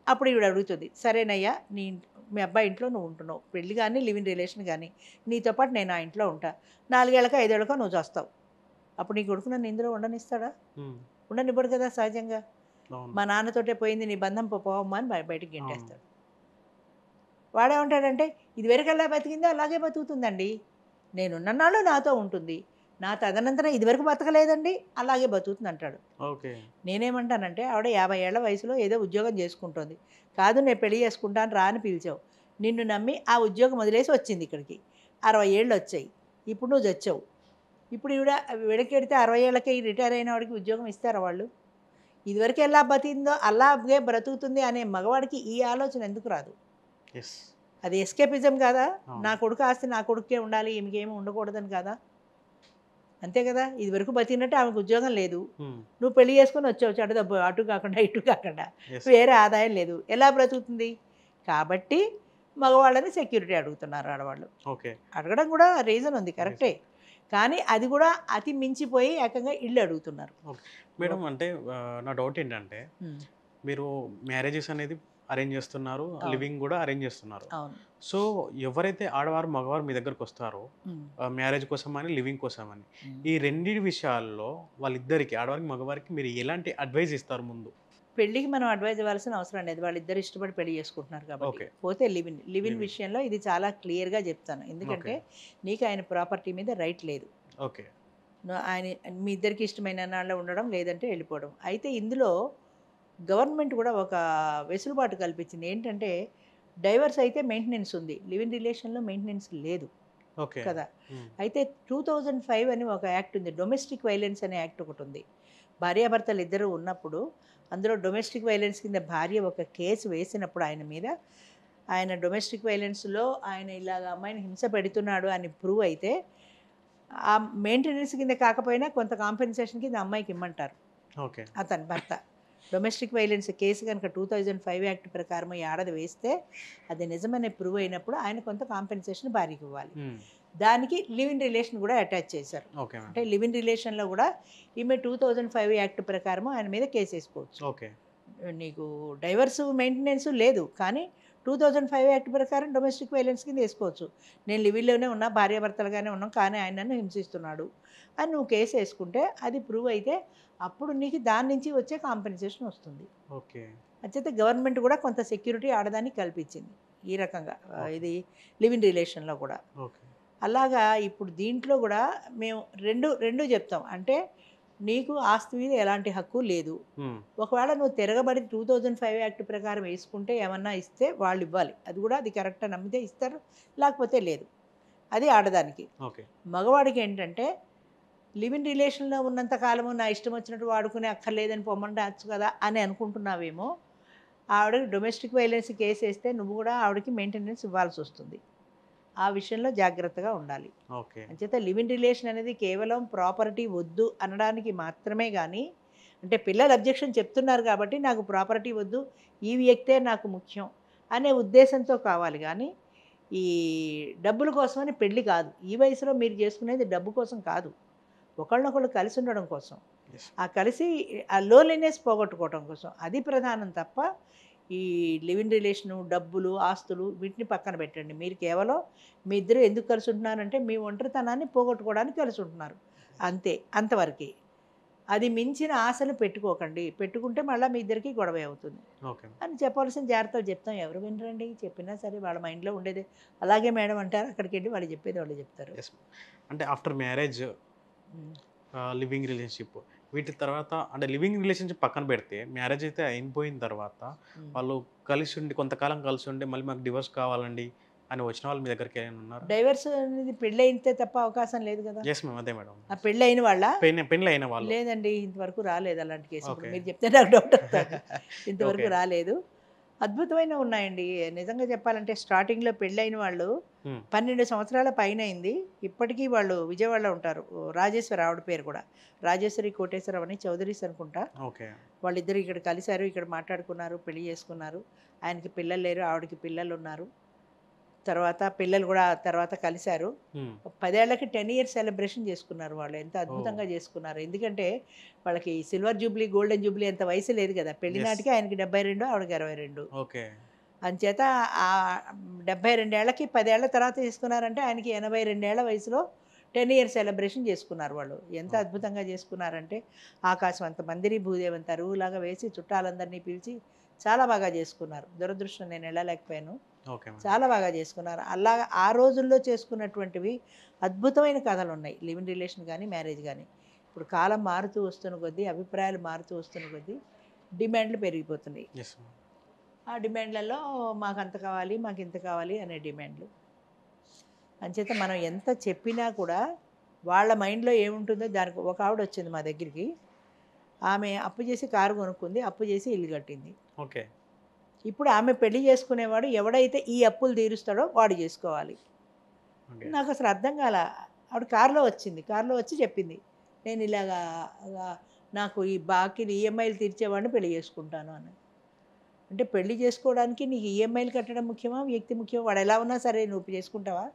అప్పుడు ఈవిడ అడుగుతుంది, సరేనయ్యా మీ అబ్బాయి ఇంట్లో నువ్వు ఉంటున్నావు, పెళ్ళి కానీ లివ్ ఇన్ రిలేషన్ కానీ, నీతో పాటు నేను ఆ ఇంట్లో ఉంటా, 4 ఏళ్ళకో 5 ఏళ్ళకో నువ్వు చేస్తావు, అప్పుడు నీ కొడుకు నన్ను ఇందులో ఉండనిస్తాడా? ఉండనివ్వడు కదా సహజంగా. మా నాన్నతోటే పోయింది నీ బంధం, పోవమ్మా అని బయటికి గెంటేస్తాడు. వాడేమంటాడంటే ఇది వరకల్లా బతికిందో అలాగే బతుకుతుందండి, నేనున్నాళ్ళు నాతో ఉంటుంది, నా తదనంతరం ఇదివరకు బతకలేదండి అలాగే బతుకుతుంది అంటాడు. నేనేమంటానంటే ఆవిడ 50 ఏళ్ల వయసులో ఏదో ఉద్యోగం చేసుకుంటుంది, కాదు నేను పెళ్లి చేసుకుంటాను రా అని పిలిచావు, నిన్ను నమ్మి ఆ ఉద్యోగం వదిలేసి వచ్చింది ఇక్కడికి, 60 ఏళ్ళు వచ్చాయి, ఇప్పుడు నువ్వు చచ్చావు, ఇప్పుడు ఈవిడ వెనకెడితే 60 ఏళ్ళకి రిటైర్ అయిన వాడికి ఉద్యోగం ఇస్తారా వాళ్ళు? ఇదివరకు ఎలా బతికిందో అలాగే బ్రతుకుతుంది అనే మగవాడికి ఈ ఆలోచన ఎందుకు రాదు? అది ఎస్కేపిజం కాదా? నా కొడుకు ఆస్తి నా కొడుకే ఉండాలి, ఈమెకేమీ ఉండకూడదని కాదా? అంతే కదా. ఇది వరకు బతికినట్టు ఆమెకు ఉద్యోగం లేదు, నువ్వు పెళ్లి చేసుకొని వచ్చావు, చెడ్డ డబ్బు అటు కాకుండా ఇటు కాకుండా, వేరే ఆదాయం లేదు, ఎలా బ్రతుకుతుంది? కాబట్టి మగవాళ్ళని సెక్యూరిటీ అడుగుతున్నారు ఆడవాళ్ళు. అడగడం కూడా రీజన్ ఉంది, కరెక్టే, కానీ అది కూడా అతి మించిపోయి ఏకంగా ఇల్లు అడుగుతున్నారు. మేడం అంటే నా డౌట్ ఏంటంటే మీరు మ్యారేజెస్ అనేది అరేంజ్ చేస్తున్నారు, అవును. లివింగ్ కూడా అరేంజ్ చేస్తున్నారు. అవును. సో ఎవరైతే ఆడవారు, మగవారు మీ దగ్గరకు వస్తారో హ్మ్. మ్యారేజ్ కోసమని, లివింగ్ కోసమని, హ్మ్. ఈ రెండిటి విషయాల్లో వాళ్ళిద్దరికి ఆడవారికి, మగవారికి మీరు ఎలాంటి అడ్వైస్ ఇస్తారు ముందు? పెళ్ళికి మనం అడ్వైజ్ ఇవ్వాల్సిన అవసరం లేదు. వాళ్ళిద్దరు ఇష్టపడి పెళ్లి చేసుకుంటున్నారు కాబట్టి. ఓకే. పోతే లివ్ ఇన్ లివింగ్. విషయంలో ఇది చాలా క్లియర్‌గా చెప్తాను. ఓకే. ఎందుకంటే నీకు ఆయన ప్రాపర్టీ మీద రైట్ లేదు. ఓకే. ఆయన మీ ఇద్దరికి ఇష్టమైన నాళ్ళ ఉండడం, లేదంటే వెళ్ళిపోవడం. అయితే ఇందులో గవర్నమెంట్ కూడా ఒక వెసులుబాటు కల్పించింది. ఏంటంటే డైవర్స్ అయితే మెయింటెనెన్స్ ఉంది. లివ్ ఇన్ రిలేషన్‌లో మెయింటెనెన్స్ లేదు ఓకే. కదా! హ్మ్. అయితే 2005 అని ఒక యాక్ట్ ఉంది. డొమెస్టిక్ వైలెన్స్ అనే యాక్ట్ ఒకటుంది. భార్యాభర్తలు ఇద్దరు ఉన్నప్పుడు అందులో డొమెస్టిక్ వైలెన్స్ కింద భార్య ఒక కేసు వేసినప్పుడు ఆయన మీద, ఆయన డొమెస్టిక్ వైలెన్స్‌లో ఆయన ఇలాగ అమ్మాయిని హింస పెడుతున్నాడు అని ప్రూవ్ అయితే, ఆ మెయింటెనెన్స్ కింద కాకపోయినా కొంత కాంపెన్సేషన్ కింద అమ్మాయికి ఇమ్మంటారు. ఓకే. అతని భర్త. డొమెస్టిక్ వైలెన్స్ కేసు గనుక 2005 యాక్ట్ ప్రకారం ఈ ఆడది వేస్తే, అది నిజమని ప్రూవ్ అయినప్పుడు ఆయన కొంత కాంపెన్సేషన్ భార్యకి ఇవ్వాలి. హ్మ్. దానికి లివ్ ఇన్ రిలేషన్ కూడా అటాచ్ చేశారు. ఓకే అంటే మేడం. లివ్ ఇన్ రిలేషన్‌లో కూడా ఈమె 2005 యాక్ట్ ప్రకారం ఆయన మీద కేసేసుకోవచ్చు. ఓకే. నీకు డైవర్స్ మెయింటెనెన్స్ లేదు. కానీ 2005 యాక్ట్ ప్రకారం డొమెస్టిక్ వైలెన్స్ కింద ఏసుకోవచ్చు. నేను లివింగ్‌లోనే ఉన్నా, భార్యాభర్తలుగానే ఉన్నాం. కానీ ఆయన నన్ను హింసిస్తున్నాడు అని నువ్వు కేస్ ఏసుకుంటే, అది ప్రూవ్ అయితే అప్పుడు నీకు దాని నుంచి వచ్చే కాంపెన్సేషన్ వస్తుంది. ఓకే. అంచేత గవర్నమెంట్ కూడా కొంత సెక్యూరిటీ ఆడదానికి కల్పించింది. ఈ రకంగా ఓకే. ఇది లివ్ ఇన్ రిలేషన్‌లో కూడా. ఓకే. అలాగా ఇప్పుడు దీంట్లో కూడా మేము రెండు చెప్తాం. అంటే నీకు ఆస్తి మీద ఎలాంటి హక్కు లేదు. హ్మ్. ఒకవేళ నువ్వు తిరగబడి 2005 యాక్ట్ ప్రకారం వేసుకుంటే ఏమన్నా ఇస్తే వాళ్ళు ఇవ్వాలి. అది కూడా అది కరెక్ట్ అని నమ్మితే ఇస్తారు. లేకపోతే లేదు. అది ఆడదానికి. ఓకే. మగవాడికి ఏంటంటే లివ్ ఇన్ రిలేషన్‌లో ఉన్నంత కాలము నా ఇష్టం వచ్చినట్టు వాడుకునే అక్కర్లేదని పొమ్మంటచ్చు కదా అని అనుకుంటున్నావేమో. ఆవిడకి డొమెస్టిక్ వైలెన్స్ కేస్ ఏస్తే నువ్వు కూడా ఆవిడకి మెయింటెనెన్స్ ఇవ్వాల్సొస్తుంది. ఆ విషయంలో జాగ్రత్తగా ఉండాలి. ఓకే. అంచేత లివ్ ఇన్ రిలేషన్ అనేది కేవలం ప్రాపర్టీ వద్దు అనడానికి మాత్రమే గానీ, అంటే పిల్లలు అబ్జెక్షన్ చెప్తున్నారు కాబట్టి నాకు ప్రాపర్టీ వద్దు, ఈ వ్యక్తే నాకు ముఖ్యం అనే ఉద్దేశంతో కావాలి గానీ, ఈ డబ్బుల కోసమని పెళ్లి కాదు. ఈ వయసులో మీరు చేసుకునేది డబ్బు కోసం కాదు. ఒకళ్ళనొకళ్ళు కలిసి ఉండడం కోసం. యెస్. ఆ కలిసి ఆ లోన్లీనెస్ పోగొట్టుకోవటం కోసం. అది ప్రధానం తప్ప, ఈ లివ్ ఇన్ రిలేషను, డబ్బులు, ఆస్తులు వీటిని పక్కన పెట్టండి. మీరు కేవలం మీ ఇద్దరు ఎందుకు కలిసి ఉంటున్నారంటే, మీ ఒంటరితనాన్ని పోగొట్టుకోవడానికి కలిసి ఉంటున్నారు. అంతే. అంతవరకే. అది మించిన ఆశలు పెట్టుకోకండి. పెట్టుకుంటే మళ్ళా మీ ఇద్దరికీ గొడవే అవుతుంది. ఓకే. అని చెప్పవలసిన జాగ్రత్తలు చెప్తాం. ఎవరు వినరండి. చెప్పినా సరే వాళ్ళ మైండ్‌లో ఉండేదే. అలాగే మేడం అంటారు. అక్కడికెళ్ళి వాళ్ళు చెప్పేది వాళ్ళు చెప్తారు. యెస్. అంటే ఆఫ్టర్ మ్యారేజ్ హ్మ్. లివింగ్ రిలేషన్‌షిప్ వీటి తర్వాత అంటే లివింగ్ రిలేషన్‌షిప్ పక్కన పెడితే మ్యారేజ్ అయితే అయిపోయిన తర్వాత హ్మ్. వాళ్ళు కలిసి ఉండి కొంతకాలం కలిసి ఉండి మళ్ళీ మాకు డివోర్స్ కావాలండి అని వచ్చిన వాళ్ళు మీ దగ్గరికి ఏమైనా ఉన్నారా? డైవర్స్ అనేది పెళ్ళయితే తప్ప అవకాశం లేదు గదా! Yes ma'am. అదే మేడం. ఆ పెళ్ళయిన వాళ్ళా? పెళ్లి అయిన వాళ్ళు. లేదండి. ఇంతవరకు రాలేదు అలాంటి కేసు. ఇప్పుడు ఓకే. మీరు చెప్తే నాకు డౌట్ వస్తుంది. ఇంతవరకు ఓకే. రాలేదు. అద్భుతమైనవి ఉన్నాయండి. నిజంగా చెప్పాలంటే స్టార్టింగ్‌లో పెళ్ళైన వాళ్ళు హ్మ్. 12 సంవత్సరాల పైనయింది. ఇప్పటికీ వాళ్ళు విజయవాడలో ఉంటారు. రాజేశ్వరి ఆవిడ పేరు కూడా. రాజేశ్వరి కోటేశ్వరరావు అని చౌదరీస్ అనుకుంటా. ఓకే. వాళ్ళిద్దరూ ఇక్కడ కలిసారు. ఇక్కడ మాట్లాడుకున్నారు. పెళ్లి చేసుకున్నారు. ఆయనకి పిల్లలు లేరు. ఆవిడకి పిల్లలున్నారు. తర్వాత పిల్లలు కూడా తర్వాత కలిసారు. హ్మ్. 10 ఏళ్లకి 10 ఇయర్స్ సెలబ్రేషన్ చేసుకున్నారు వాళ్ళు. ఎంత ఓహ్! అద్భుతంగా చేసుకున్నారు. ఎందుకంటే వాళ్ళకి సిల్వర్ జూబ్లీ, గోల్డెన్ జూబ్లీ అంత వయసు లేదు కదా! పెళ్లి యెస్. నాటికి ఆయనకి 72, ఆవిడకి 62. ఓకే. అంచేత 72 ఏళ్లకి 10 ఏళ్ల తర్వాత చేసుకున్నారంటే ఆయనకి 82 ఏళ్ల వయసులో 10 ఇయర్స్ సెలబ్రేషన్ చేసుకున్నారు వాళ్ళు. ఎంత ఓకే. అద్భుతంగా చేసుకున్నారంటే ఆకాశం అంత మందిరి భూదేవంత అరువులాగా వేసి చుట్టాలందరినీ పిలిచి చాలా బాగా చేసుకున్నారు. దురదృష్టం నేను వెళ్ళలేకపోయాను. Okay madam. చాలా బాగా చేసుకున్నారు. అలాగా ఆ రోజుల్లో చేసుకున్నటువంటివి అద్భుతమైన కథలున్నాయి. లివ్ ఇన్ రిలేషన్ గానీ, మ్యారేజ్ గానీ. ఇప్పుడు కాలం మారుతూ వస్తున్న కొద్దీ, అభిప్రాయాలు మారుతూ వస్తున్న కొద్దీ డిమాండ్లు పెరిగిపోతున్నాయి. Yes ma'am. ఆ డిమాండ్లలో మాకంత కావాలి, మాకింత కావాలి అనే డిమాండ్లు. అంచేత మనం ఎంత చెప్పినా కూడా వాళ్ళ మైండ్‌లో ఏముంటుందో దానికి ఒక ఆవిడొచ్చింది మా దగ్గరికి. ఆమె అప్పు చేసి కారు కొనుక్కుంది. అప్పు చేసి ఇల్లు కట్టింది. ఓకే. ఇప్పుడు ఆమె పెళ్లి చేసుకునేవాడు ఎవడైతే ఈ అప్పులు తీరుస్తాడో వాడు చేసుకోవాలి. ఓకే. నాకసలు అర్థం కాల. ఆవిడ కారులో వచ్చింది. కారులో వచ్చి చెప్పింది. నేను ఇలాగా నాకు ఈ బాకీలు ఈఎంఐలు తీర్చేవాడిని పెళ్లి చేసుకుంటాను అని. అంటే పెళ్లి చేసుకోవడానికి నీకు ఈఎంఐలు కట్టడం ముఖ్యమా? వ్యక్తి ముఖ్యమా? వాడు ఎలా ఉన్నా సరే నువ్వు చేసుకుంటావా?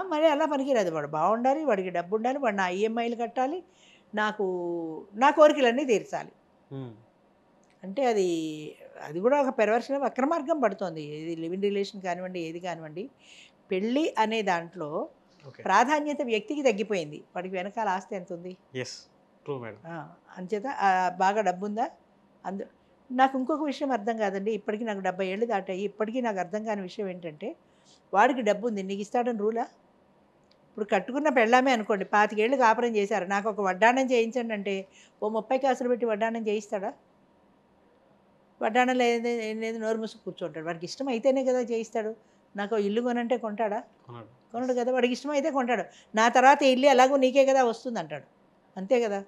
మరి అలా పనికిరాదు. వాడు బాగుండాలి, వాడికి డబ్బుండాలి, వాడు నా ఈఎంఐలు కట్టాలి, నాకు నా కోరికలన్నీ తీర్చాలి. హ్మ్. అంటే అది అది కూడా ఒక పెర్వర్షన్ అక్రమార్గం పడుతోంది. ఏది లివ్ ఇన్ రిలేషన్ కానివ్వండి, ఏది కానివ్వండి. పెళ్ళి అనే దాంట్లో ఓకే. ప్రాధాన్యత వ్యక్తికి తగ్గిపోయింది. వాడికి వెనకాల ఆస్తి ఎంతుంది? యెస్. True madam. అంచేత బాగా డబ్బుందా? అందు నాకు ఇంకొక విషయం అర్థం కాదండి. ఇప్పటికి నాకు 70 ఏళ్ళు దాటాయి. ఇప్పటికీ నాకు అర్థం కాని విషయం ఏంటంటే, వాడికి డబ్బుంది. నీకు ఇస్తాడని రూలా? ఇప్పుడు కట్టుకున్న పెళ్ళామే అనుకోండి, 25 ఏళ్ళు కాపురం చేశారు. నాకు ఒక వడ్డాణం చేయించండి అంటే, ఓ 30 కాసులు పెట్టి వడ్డాణం చేయిస్తాడా? వడ్డాణం లేదు ఏం లేదు నోరు మూసుకు కూర్చుంటాడు. వాడికి ఇష్టం అయితేనే కదా చేయిస్తాడు. నాకు ఓ ఇల్లు కొనంటే కొంటాడా? కొన్నాడు. కొనడు కదా! వాడికి ఇష్టమైతే కొంటాడు. నా తర్వాత ఈ ఇల్లు ఎలాగో నీకే కదా వస్తుందంటాడు. అంతే కదా!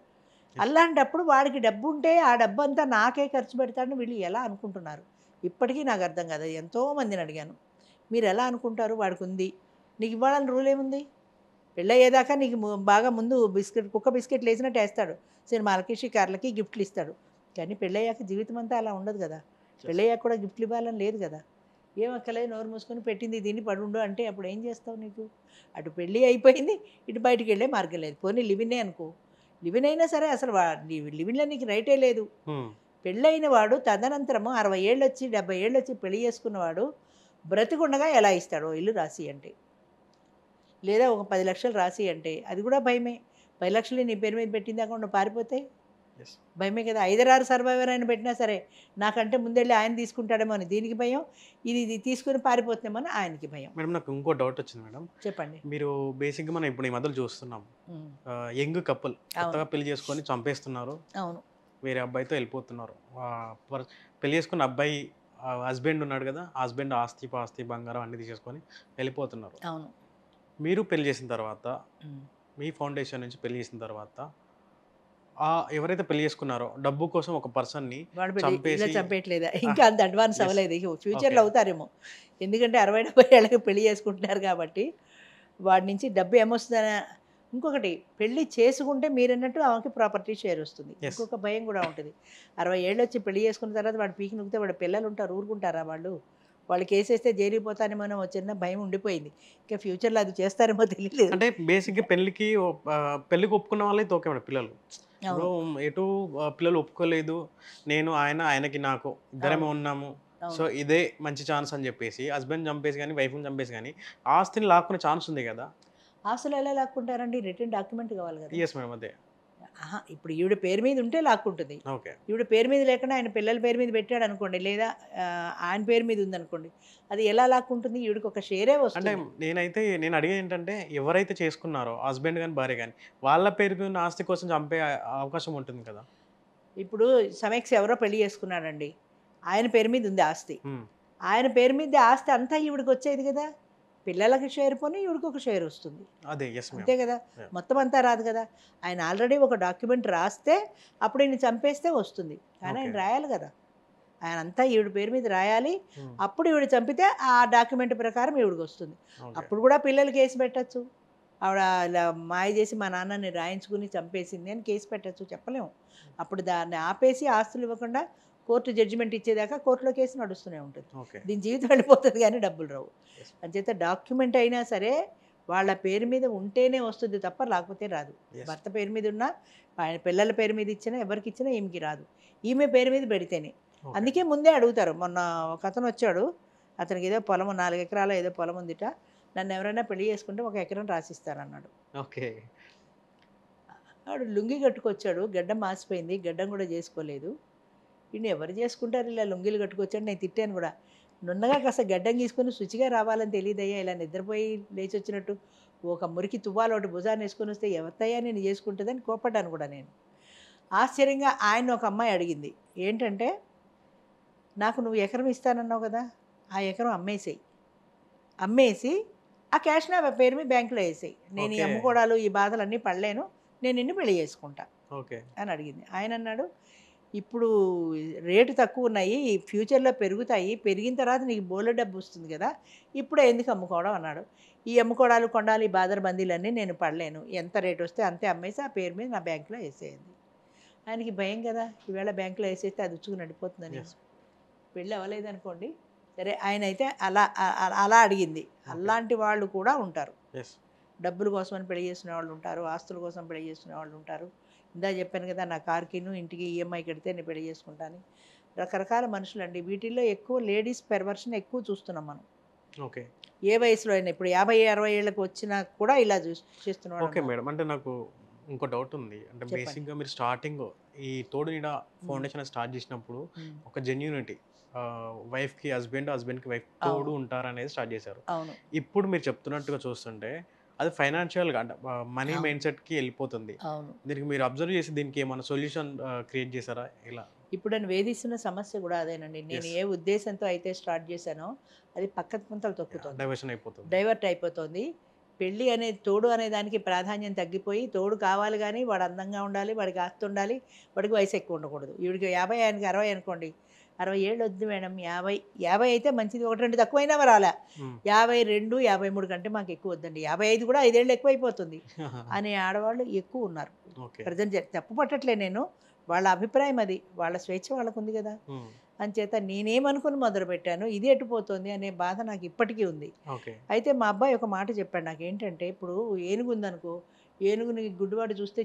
అలాంటప్పుడు వాడికి డబ్బుంటే ఆ డబ్బంతా నాకే ఖర్చు పెడతాడని వీళ్ళు ఎలా అనుకుంటున్నారు? ఇప్పటికీ నాకు అర్థం కాదు. ఎంతోమందిని అడిగాను. మీరు ఎలా అనుకుంటారు? వాడికుంది. నీకు ఇవ్వాలని రూల్ ఏముంది? పెళ్ళయ్యేదాకా నీకు బాగా ముందు కుక్క బిస్కెట్లు వేసినట్టు వేస్తాడు. సినిమాలకి, షికార్లకి గిఫ్ట్లు ఇస్తాడు. కానీ పెళ్ళయ్యాక జీవితం అంతా అలా ఉండదు కదా! పెళ్ళయ్యాక కూడా గిఫ్ట్లు ఇవ్వాలని లేదు కదా! ఏం అక్కలేదు నోరు మూసుకొని పెట్టింది దీన్ని పడుండు అంటే అప్పుడు ఏం చేస్తావు నీకు? అటు పెళ్ళి అయిపోయింది, ఇటు బయటికి వెళ్ళే మార్గం లేదు. పోనీ లివినే అనుకో. లివిన్ అయినా సరే అసలు లివిన్‌లో నీకు రైటే లేదు. హ్మ్. పెళ్ళైన వాడు తదనంతరము 60 ఏళ్ళొచ్చి, 70 ఏళ్ళొచ్చి పెళ్లి చేసుకున్నవాడు బ్రతికుండగా ఎలా ఇస్తాడు ఓ ఇల్లు రాసి అంటే? లేదా ఒక 10 లక్షలు రాసి అంటే అది కూడా భయమే. 10 లక్షలు నీ పేరు మీద పెట్టిందాకా నువ్వు పారిపోతే యెస్. భయమే కదా! ఐదరారు సర్వైవర్ అని పెట్టినా సరే నాకంటే ముందెళ్ళి ఆయన తీసుకుంటాడేమో అని దీనికి భయం. ఇది తీసుకొని పారిపోతున్నామో అని ఆయనకి భయం. మేడం నాకు ఇంకో డౌట్ వచ్చింది మేడం. చెప్పండి. మీరు బేసిక్‌గా మనం ఇప్పుడు ఈ మధ్యలో చూస్తున్నాం. హ్మ్. యంగ్ కపుల్ అవును. కొత్తగా పెళ్లి చేసుకొని చంపేస్తున్నారు. అవును. వేరే అబ్బాయితో వెళ్ళిపోతున్నారు. పెళ్లి చేసుకున్న అబ్బాయి హస్బెండ్ ఉన్నాడు కదా! హస్బెండ్ ఆస్తి, పాస్తి, బంగారం అన్నీ తీసేసుకొని వెళ్ళిపోతున్నారు. అవును. మీరు పెళ్లి చేసిన తర్వాత, హ్మ్. మీ ఫౌండేషన్ నుంచి పెళ్లి చేసిన తర్వాత, ఎవరైతే పెళ్లి చేసుకున్నారో డబ్బు కోసం ఒక పర్సన్‌ని వాడు పెళ్లి ఇలా చంపేసి చంపేయట్లేదా? ఆ! ఇంకా అంత అడ్వాన్స్ యెస్. అవ్వలేదు. ఇక ఫ్యూచర్‌లో ఓకే. అవుతారేమో. ఎందుకంటే 60, 70 ఏళ్ళకి పెళ్లి చేసుకుంటున్నారు కాబట్టి, వాడి నుంచి డబ్బు ఏమొస్తదనా ఇంకొకటి పెళ్లి చేసుకుంటే మీరన్నట్టు ఆమెకి ప్రాపర్టీ షేర్ వస్తుంది. యెస్. ఇంకొక భయం కూడా ఉంటది. 60 ఏళ్ళొచ్చి పెళ్లి చేసుకున్న తర్వాత వాడు పీకి నూకితే వాడి పిల్లలుంటారు ఊరుకుంటారా వాళ్ళు? వాళ్ళు కేసేస్తే జైలుకి పోతానేమో ఓ చిన్న భయం ఉండిపోయింది. ఇంకా ఫ్యూచర్‌లో అది చేస్తారేమో తెలీలేదు. అంటే బేసిక్‌గా పెళ్ళికి పెళ్ళికి ఒప్పుకున్న వాళ్ళైతే ఓకే మేడం పిల్లలు. ఇప్పుడు అవును. ఎటు పిల్లలు ఒప్పుకోలేదు. నేను ఆయన, ఆయనకి నాకు ఇద్దరమే అవును. ఉన్నాము. సో, అవును. ఇదే మంచి ఛాన్స్ అని జెప్పేసి హస్బెండ్ చంపేసి గాని, వైఫ్‌ని చంపేసి గాని ఆస్తిని లాక్కునే ఛాన్స్ ఉంది గదా! ఆస్తులు ఎలా లాక్కుంటారండి? రిటర్న్ డాక్యుమెంట్ కావాలి కదా! Yes madam. అదే. అహా! ఇప్పుడు ఈవిడ పేరు మీద ఉంటే లాక్కుంటది. ఓకే. ఈవిడ పేరు మీద లేకుండా ఆయన పిల్లల పేరు మీద పెట్టాడనుకోండి, లేదా ఆయన పేరు మీద ఉందనుకోండి, అది ఎలా లాక్కుంటుంది? ఈవిడకి ఒక షేరే అంటే వస్తుంది. నేను అడిగేదేంటంటే ఎవరైతే చేసుకున్నారో హస్బెండ్ గాని, భార్య గాని వాళ్ళ పేరు మీద ఉన్న ఆస్తి కోసం చంపే అవకాశం ఉంటుంది కదా! ఇప్పుడు సమీక్ష ఎవరో పెళ్లి చేసుకున్నాడండి. ఆయన పేరు మీద ఉంది ఆస్తి. హ్మ్. ఆయన పేరు మీద ఆస్తి అంతా ఈవిడకొచ్చేది కదా! పిల్లలకి షేర్ పోను, ఈవిడకొక షేర్ వస్తుంది. అదే. యెస్ అంతే మ్యామ్. కదా! యాహ్! మొత్తం అంతా రాదు కదా! ఆయన ఆల్రెడీ ఒక డాక్యుమెంట్ రాస్తే అప్పుడు ఈయన్ని చంపేస్తే వస్తుంది. కానీ ఓకే. ఆయన రాయాలి కదా! ఆయనంతా ఈవిడ పేరు మీద రాయాలి. హ్మ్. అప్పుడు ఈవిడ చంపితే ఆ డాక్యుమెంట్ ప్రకారం ఈవిడకొస్తుంది. ఓకే. అప్పుడు కూడా పిల్లలు కేసు పెట్టొచ్చు. ఆవిడ ఇలా మాయ చేసి మా నాన్నని రాయించుకుని చంపేసింది అని కేసు పెట్టొచ్చు. చెప్పలేము. అప్పుడు దాన్ని ఆపేసి ఆస్తులు ఇవ్వకుండా కోర్టు జడ్జిమెంట్ ఇచ్చేదాకా కోర్టులో కేసు నడుస్తూనే ఉంటుంది. ఓకే. దీని జీవితం వెళ్ళిపోతుంది కానీ డబ్బులు రావు. యెస్. అంచేత డాక్యుమెంట్ అయినా సరే వాళ్ళ పేరు మీద ఉంటేనే వస్తుంది తప్ప లేకపోతే రాదు. యెస్. భర్త పేరు మీద ఉన్నా, ఆయన పిల్లల పేరు మీద ఇచ్చినా, ఎవరికి ఇచ్చినా ఈమెకి రాదు. ఈమె పేరు మీద పెడితేనే. ఓకే. అందుకే ముందే అడుగుతారు. మొన్న ఒకతను వచ్చాడు. అతనికి ఏదో పొలం 4 ఎకరాలో ఏదో పొలం ఉందిట. నన్ను ఎవరైనా పెళ్లి చేసుకుంటే 1 ఎకరం రాసిస్తానన్నాడు. ఓకే. ఆడు లుంగీ కట్టుకొచ్చాడు. గడ్డం మాసిపోయింది. గడ్డం కూడా చేసుకోలేదు. ఈయన్ని ఎవరు చేసుకుంటారు ఇలా లుంగీలు కట్టుకొచ్చాడు. నేను తిట్టాను కూడా. నున్నగా కాస్త గడ్డం గీసుకొని శుచిగా రావాలని తెలియదయ్యా. ఇలా నిద్రపోయి లేచొచ్చినట్టు ఒక మురికి తువ్వాలు ఒకటి భుజాన్ని వేసుకొని వస్తే ఎవరితయ్యా నేను చేసుకుంటుందని కోపడ్డాను కూడా నేను. ఆశ్చర్యంగా ఆయన ఒక అమ్మాయి అడిగింది. ఏంటంటే, నాకు నువ్వు ఎకరం ఇస్తానన్నావు కదా! ఆ ఎకరం అమ్మేసేయి. అమ్మేసి ఆ క్యాష్ నా పేరు మీద బ్యాంకులో ఏసేయి. నేను ఈ ఓకే. అమ్ముకోవడాలు, ఈ బాధలన్నీ పడలేను. నేను నిన్ను పెళ్లి చేసుకుంటా ఓకే. అని అడిగింది. ఆయన అన్నాడు, ఇప్పుడు రేటు తక్కువున్నాయి. ఫ్యూచర్‌లో పెరుగుతాయి. పెరిగిన తర్వాత నీకు బోలెడు డబ్బు వస్తుంది కదా! ఇప్పుడే ఎందుకు అమ్ముకోవడం అన్నాడు. ఈ అమ్ముకోవడాలు, కొనడాలు, ఈ బాదర బందీలన్నీ నేను పడలేను. ఎంత రేట్ వస్తే అంతే అమ్మేసి ఆ పేరు మీద నా బ్యాంకులో ఏసేయండి. ఆయనకి భయం కదా! ఈవేళ బ్యాంకులో ఏసేస్తే అది ఉచ్చుకు నడిపోతుందని. యెస్. పెళ్ళి అవ్వలేదనుకోండి. సరే ఆయనైతే అలా అడిగింది. ఓకే. అలాంటి వాళ్ళు కూడా ఉంటారు. యెస్. డబ్బుల కోసమని పెళ్లి చేసుకునే వాళ్ళు ఉంటారు. ఆస్తుల కోసం పెళ్లి చేసుకునే వాళ్ళు ఉంటారు. ఇందాక చెప్పాను కదా! నా కార్‌కిను, ఇంటికి ఈఎంఐ కడితే నేను పెళ్లి చేసుకుంటాను. రకరకాల మనుషులండి. వీటిల్లో ఎక్కువ లేడీస్ పెర్వర్షన్ ఎక్కువ చూస్తున్నాం మనం. ఓకే. ఏ వయసులో అయినా ఇప్పుడు 50, 60 ఏళ్ళకి వచ్చినా కూడా ఇలా చేస్తున్నవాళ్ళు ఓకే ఉన్నారు. మేడం. అంటే నాకు ఇంకో డౌట్ ఉంది. అంటే చెప్పండి. బేసిక్‌గా మీరు స్టార్టింగ్ ఈ తోడు నీడ హ్మ్. ఫౌండేషన్ స్టార్ట్ చేసినప్పుడు హ్మ్. ఒక జెన్యూనిటీ వైఫ్‌కి హస్బెండ్, హస్బెండ్‌కి వైఫ్ తోడు అవును. ఉంటారనేది స్టార్ట్ చేశారు. అవును. ఇప్పుడు మీరు చెప్తున్నట్టుగా చూస్తుంటే అది ఫైనాన్షియల్‌గా అంటే మనీ అవును. మైండ్‌సెట్‌కి ఎళ్ళిపోతుంది. అవును. దీనికి మీరు అబ్జర్వ్ చేసి దీనికి ఏమన్నా సొల్యూషన్ క్రియేట్ చేసారా? ఎలా? ఇప్పుడు నన్ను వేధిస్తున్న సమస్య కూడా అదేనండి. నేను యెస్. ఏ ఉద్దేశంతో అయితే స్టార్ట్ చేశానో అది పక్కకు పుంతలు తొక్కుతోంది. డైవర్షన్ అయిపోతుంది. డైవర్ట్ అయిపోతోంది. పెళ్లి అనేది తోడు అనే దానికి ప్రాధాన్యం తగ్గిపోయి తోడు కావాలి గానీ వాడు అందంగా ఉండాలి, వాడికి ఆస్తి ఉండాలి, వాడికి వయసు ఎక్కువ ఉండకూడదు. ఈవిడికి 50 ఆయనకి 60 అనుకోండి. 60 ఏళ్ళు వద్దు మేడం 50, 50 అయితే మంచిది. 1, 2 తక్కువైనా పర్వాలా. హ్మ్. 52, 53 కంటే మాకు ఎక్కువ వద్దండి. 55 కూడా 5 ఏళ్ళు ఎక్కువైపోతుంది అనే ఆడవాళ్ళు ఎక్కువ ఉన్నారు. ఓకే. ప్రజెంట్ తప్పు పట్టట్లే నేను. వాళ్ళ అభిప్రాయం అది. వాళ్ళ స్వేచ్ఛ వాళ్ళకుంది గదా! హ్మ్. అంచేత నేనేమనుకుని మొదలుపెట్టాను, ఇది ఎటుపోతోంది అనే బాధ నాకు ఇప్పటికీ ఉంది. ఓకే. అయితే మా అబ్బాయి ఒక మాట చెప్పాడు నాకేంటంటే, ఇప్పుడు ఏనుగుందనుకో, ఏనుగుని గుడ్డివాడు చూస్తే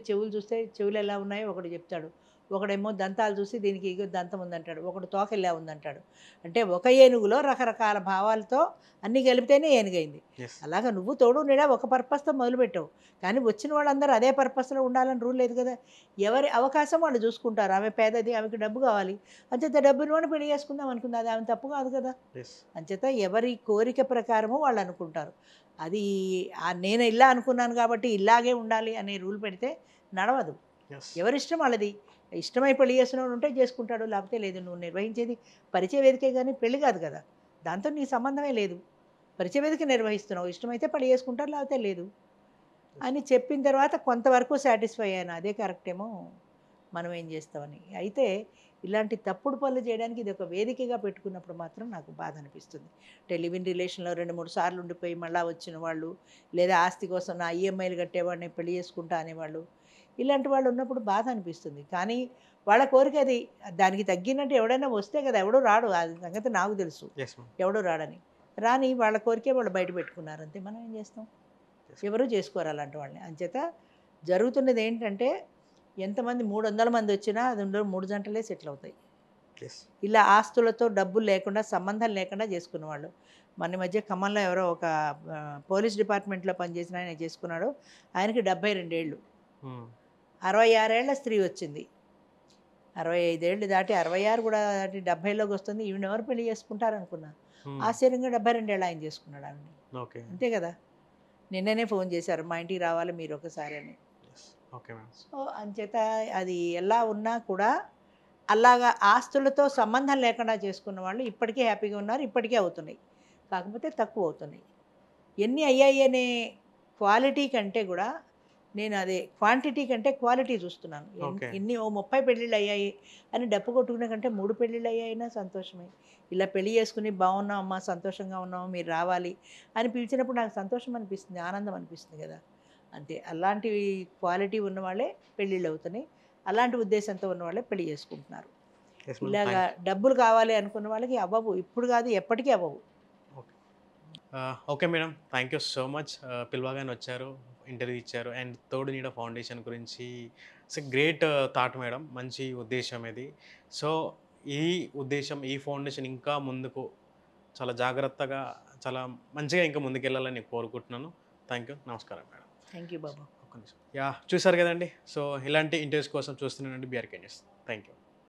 చెవులు ఎలా ఉన్నాయో ఒకడు చెప్తాడు. ఒకడేమో దంతాలు చూసి దీనికి ఇగో దంతం ఉందంటాడు. ఒకడు తోక ఇలా ఉందంటాడు. అంటే ఒక ఏనుగులో రకరకాల భావాలతో అన్నీ కలిపితేనే ఏనుగైంది. యెస్. అలాగా నువ్వు తోడు నీడ ఒక పర్పస్‌తో మొదలుపెట్టావు. కానీ వచ్చిన వాళ్ళందరూ అదే పర్పస్‌లో ఉండాలని రూల్ లేదు కదా! ఎవరి అవకాశం వాళ్ళు చూసుకుంటారు. ఆమె పేదది, ఆమెకి డబ్బు కావాలి. అంచేత డబ్బున్నోడిని పెళ్లి చేసుకుందాం అనుకుంది. అది ఆమె తప్పు కాదు కదా! యెస్. అంచేత ఎవరి కోరిక ప్రకారము వాళ్ళు అనుకుంటారు. అది నేను ఇలా అనుకున్నాను కాబట్టి ఇలాగే ఉండాలి అనే రూల్ పెడితే నడవదు. యెస్. ఎవరిష్టం వాళ్ళది. ఇష్టమై పెళ్లి చేసుకున్నవాడు ఉంటే చేసుకుంటాడు. లేకపోతే లేదు. నువ్వు నిర్వహించేది పరిచయ వేదికే గానీ పెళ్లి కాదు కదా! దాంతో నీకు సంబంధమే లేదు. పరిచయ వేదిక నిర్వహిస్తున్నావు. ఇష్టమైతే పెళ్లి చేసుకుంటారు. లేకపోతే లేదు. అని చెప్పిన తర్వాత కొంతవరకు సాటిస్ఫై అయ్యాను. అదే కరెక్టేమో మనం ఏం చేస్తామని. అయితే ఇలాంటి తప్పుడు పనులు చేయడానికి ఇది ఒక వేదికగా పెట్టుకున్నప్పుడు మాత్రం నాకు బాధ అనిపిస్తుంది. అంటే లివ్ ఇన్ రిలేషన్‌లో 2, 3 సార్లు ఉండిపోయి మళ్ళా వచ్చిన వాళ్ళు, లేదా ఆస్తి కోసం నా ఈఎంఐలు కట్టేవాడిని పెళ్లి చేసుకుంటా అనేవాళ్ళు. ఇలాంటి వాళ్ళు ఉన్నప్పుడు బాధ అనిపిస్తుంది. కానీ వాళ్ళ కోరిక అది. దానికి తగ్గినట్టు ఎవడైనా వస్తే కదా! ఎవడు రాడు. అది సంగతి నాకు తెలుసు. Yes ma'am. ఎవడు రాడని. రాని వాళ్ళ కోరికే వాళ్ళు బయట పెట్టుకున్నారు అంతే. మనం ఏం చేస్తాం? యెస్. ఎవరు చేసుకోరు అలాంటి వాళ్ళని. అంచేత జరుగుతున్నది ఏంటంటే ఎంతమంది 300 మంది వచ్చినా అందులో 3 జంటలే సెటిల్ అవుతాయి. యెస్. ఇలా ఆస్తులతో డబ్బులు లేకుండా సంబంధం లేకుండా చేసుకునేవాళ్ళు. మొన్న ఈ మధ్య ఖమ్మంలో ఎవరో ఒక పోలీస్ డిపార్ట్మెంట్‌లో పనిచేసిన ఆయన చేసుకున్నాడు. ఆయనకి 72 ఏళ్ళు. హ్మ్. 66 ఏళ్ల స్త్రీ వచ్చింది. 65 ఏళ్ళు దాటి 66 కూడా దాటి 70లోకి వస్తుంది. ఈవిడని ఎవరు పెళ్లి చేసుకుంటారనుకున్నా. హ్మ్. ఆశ్చర్యంగా 72 ఏళ్ళు ఆయన చేసుకున్నాడు ఆవిడని. ఓకే. అంతే కదా! నిన్ననే ఫోన్ చేశారు. మా ఇంటికి రావాలి మీరు ఒకసారి అని. యెస్. Okay ma'am. సో, అంచేత అది ఎలా ఉన్నా కూడా అలాగా ఆస్తులతో సంబంధం లేకుండా చేసుకున్న వాళ్ళు ఇప్పటికీ హ్యాపీగా ఉన్నారు. ఇప్పటికీ అవుతున్నాయి. కాకపోతే తక్కువ అవుతున్నాయి. ఎన్ని అయ్యాయి అనే క్వాలిటీ కంటే కూడా నేను అదే క్వాంటిటీ కంటే క్వాలిటీ చూస్తున్నాను. ఓకే. ఎన్ని ఓ 30 పెళ్ళిళ్ళు అయ్యాయి అని డప్పు కొట్టుకునే కంటే 3 పెళ్ళిళ్ళు అయ్యాయినా సంతోషమే. ఇలా పెళ్లి చేసుకుని బాగున్నాం అమ్మా, సంతోషంగా ఉన్నాము, మీరు రావాలి అని పిలిచినప్పుడు నాకు సంతోషం అనిపిస్తుంది, ఆనందం అనిపిస్తుంది కదా! అంతే. అలాంటి క్వాలిటీ ఉన్నవాళ్ళే పెళ్ళిళ్ళు అవుతున్నాయి. అలాంటి ఉద్దేశంతో ఉన్నవాళ్ళే పెళ్లి చేసుకుంటున్నారు. Yes ma'am. ఇలాగా థాంక్ డబ్బులు కావాలి అనుకున్న వాళ్ళకి అవ్వవు. ఇప్పుడు కాదు ఎప్పటికీ అవ్వవు. Okay. Okay madam. Thank you so much. పిలవగానే వచ్చారు, ఇంటర్వ్యూ ఇచ్చారు. అండ్ తోడు నీడ ఫౌండేషన్ గురించి it's a great thought madam. మంచి ఉద్దేశ్యం ఇది. సో, ఈ ఉద్దేశ్యం, ఈ ఫౌండేషన్ ఇంకా ముందుకు చాలా జాగ్రత్తగా, చాలా మంచిగా ఇంకా ముందుకెళ్ళాలని నేను కోరుకుంటున్నాను. Thank you. నమస్కారం మేడం. థ్యాంక్ యూ బాబు. ఒక్క నిమిషం. యాహ్! చూసారు కదండీ. సో, ఇలాంటి ఇంటర్వ్యూస్ కోసం చూస్తూనే ఉండండి బీఆర్కే న్యూస్. Thank you.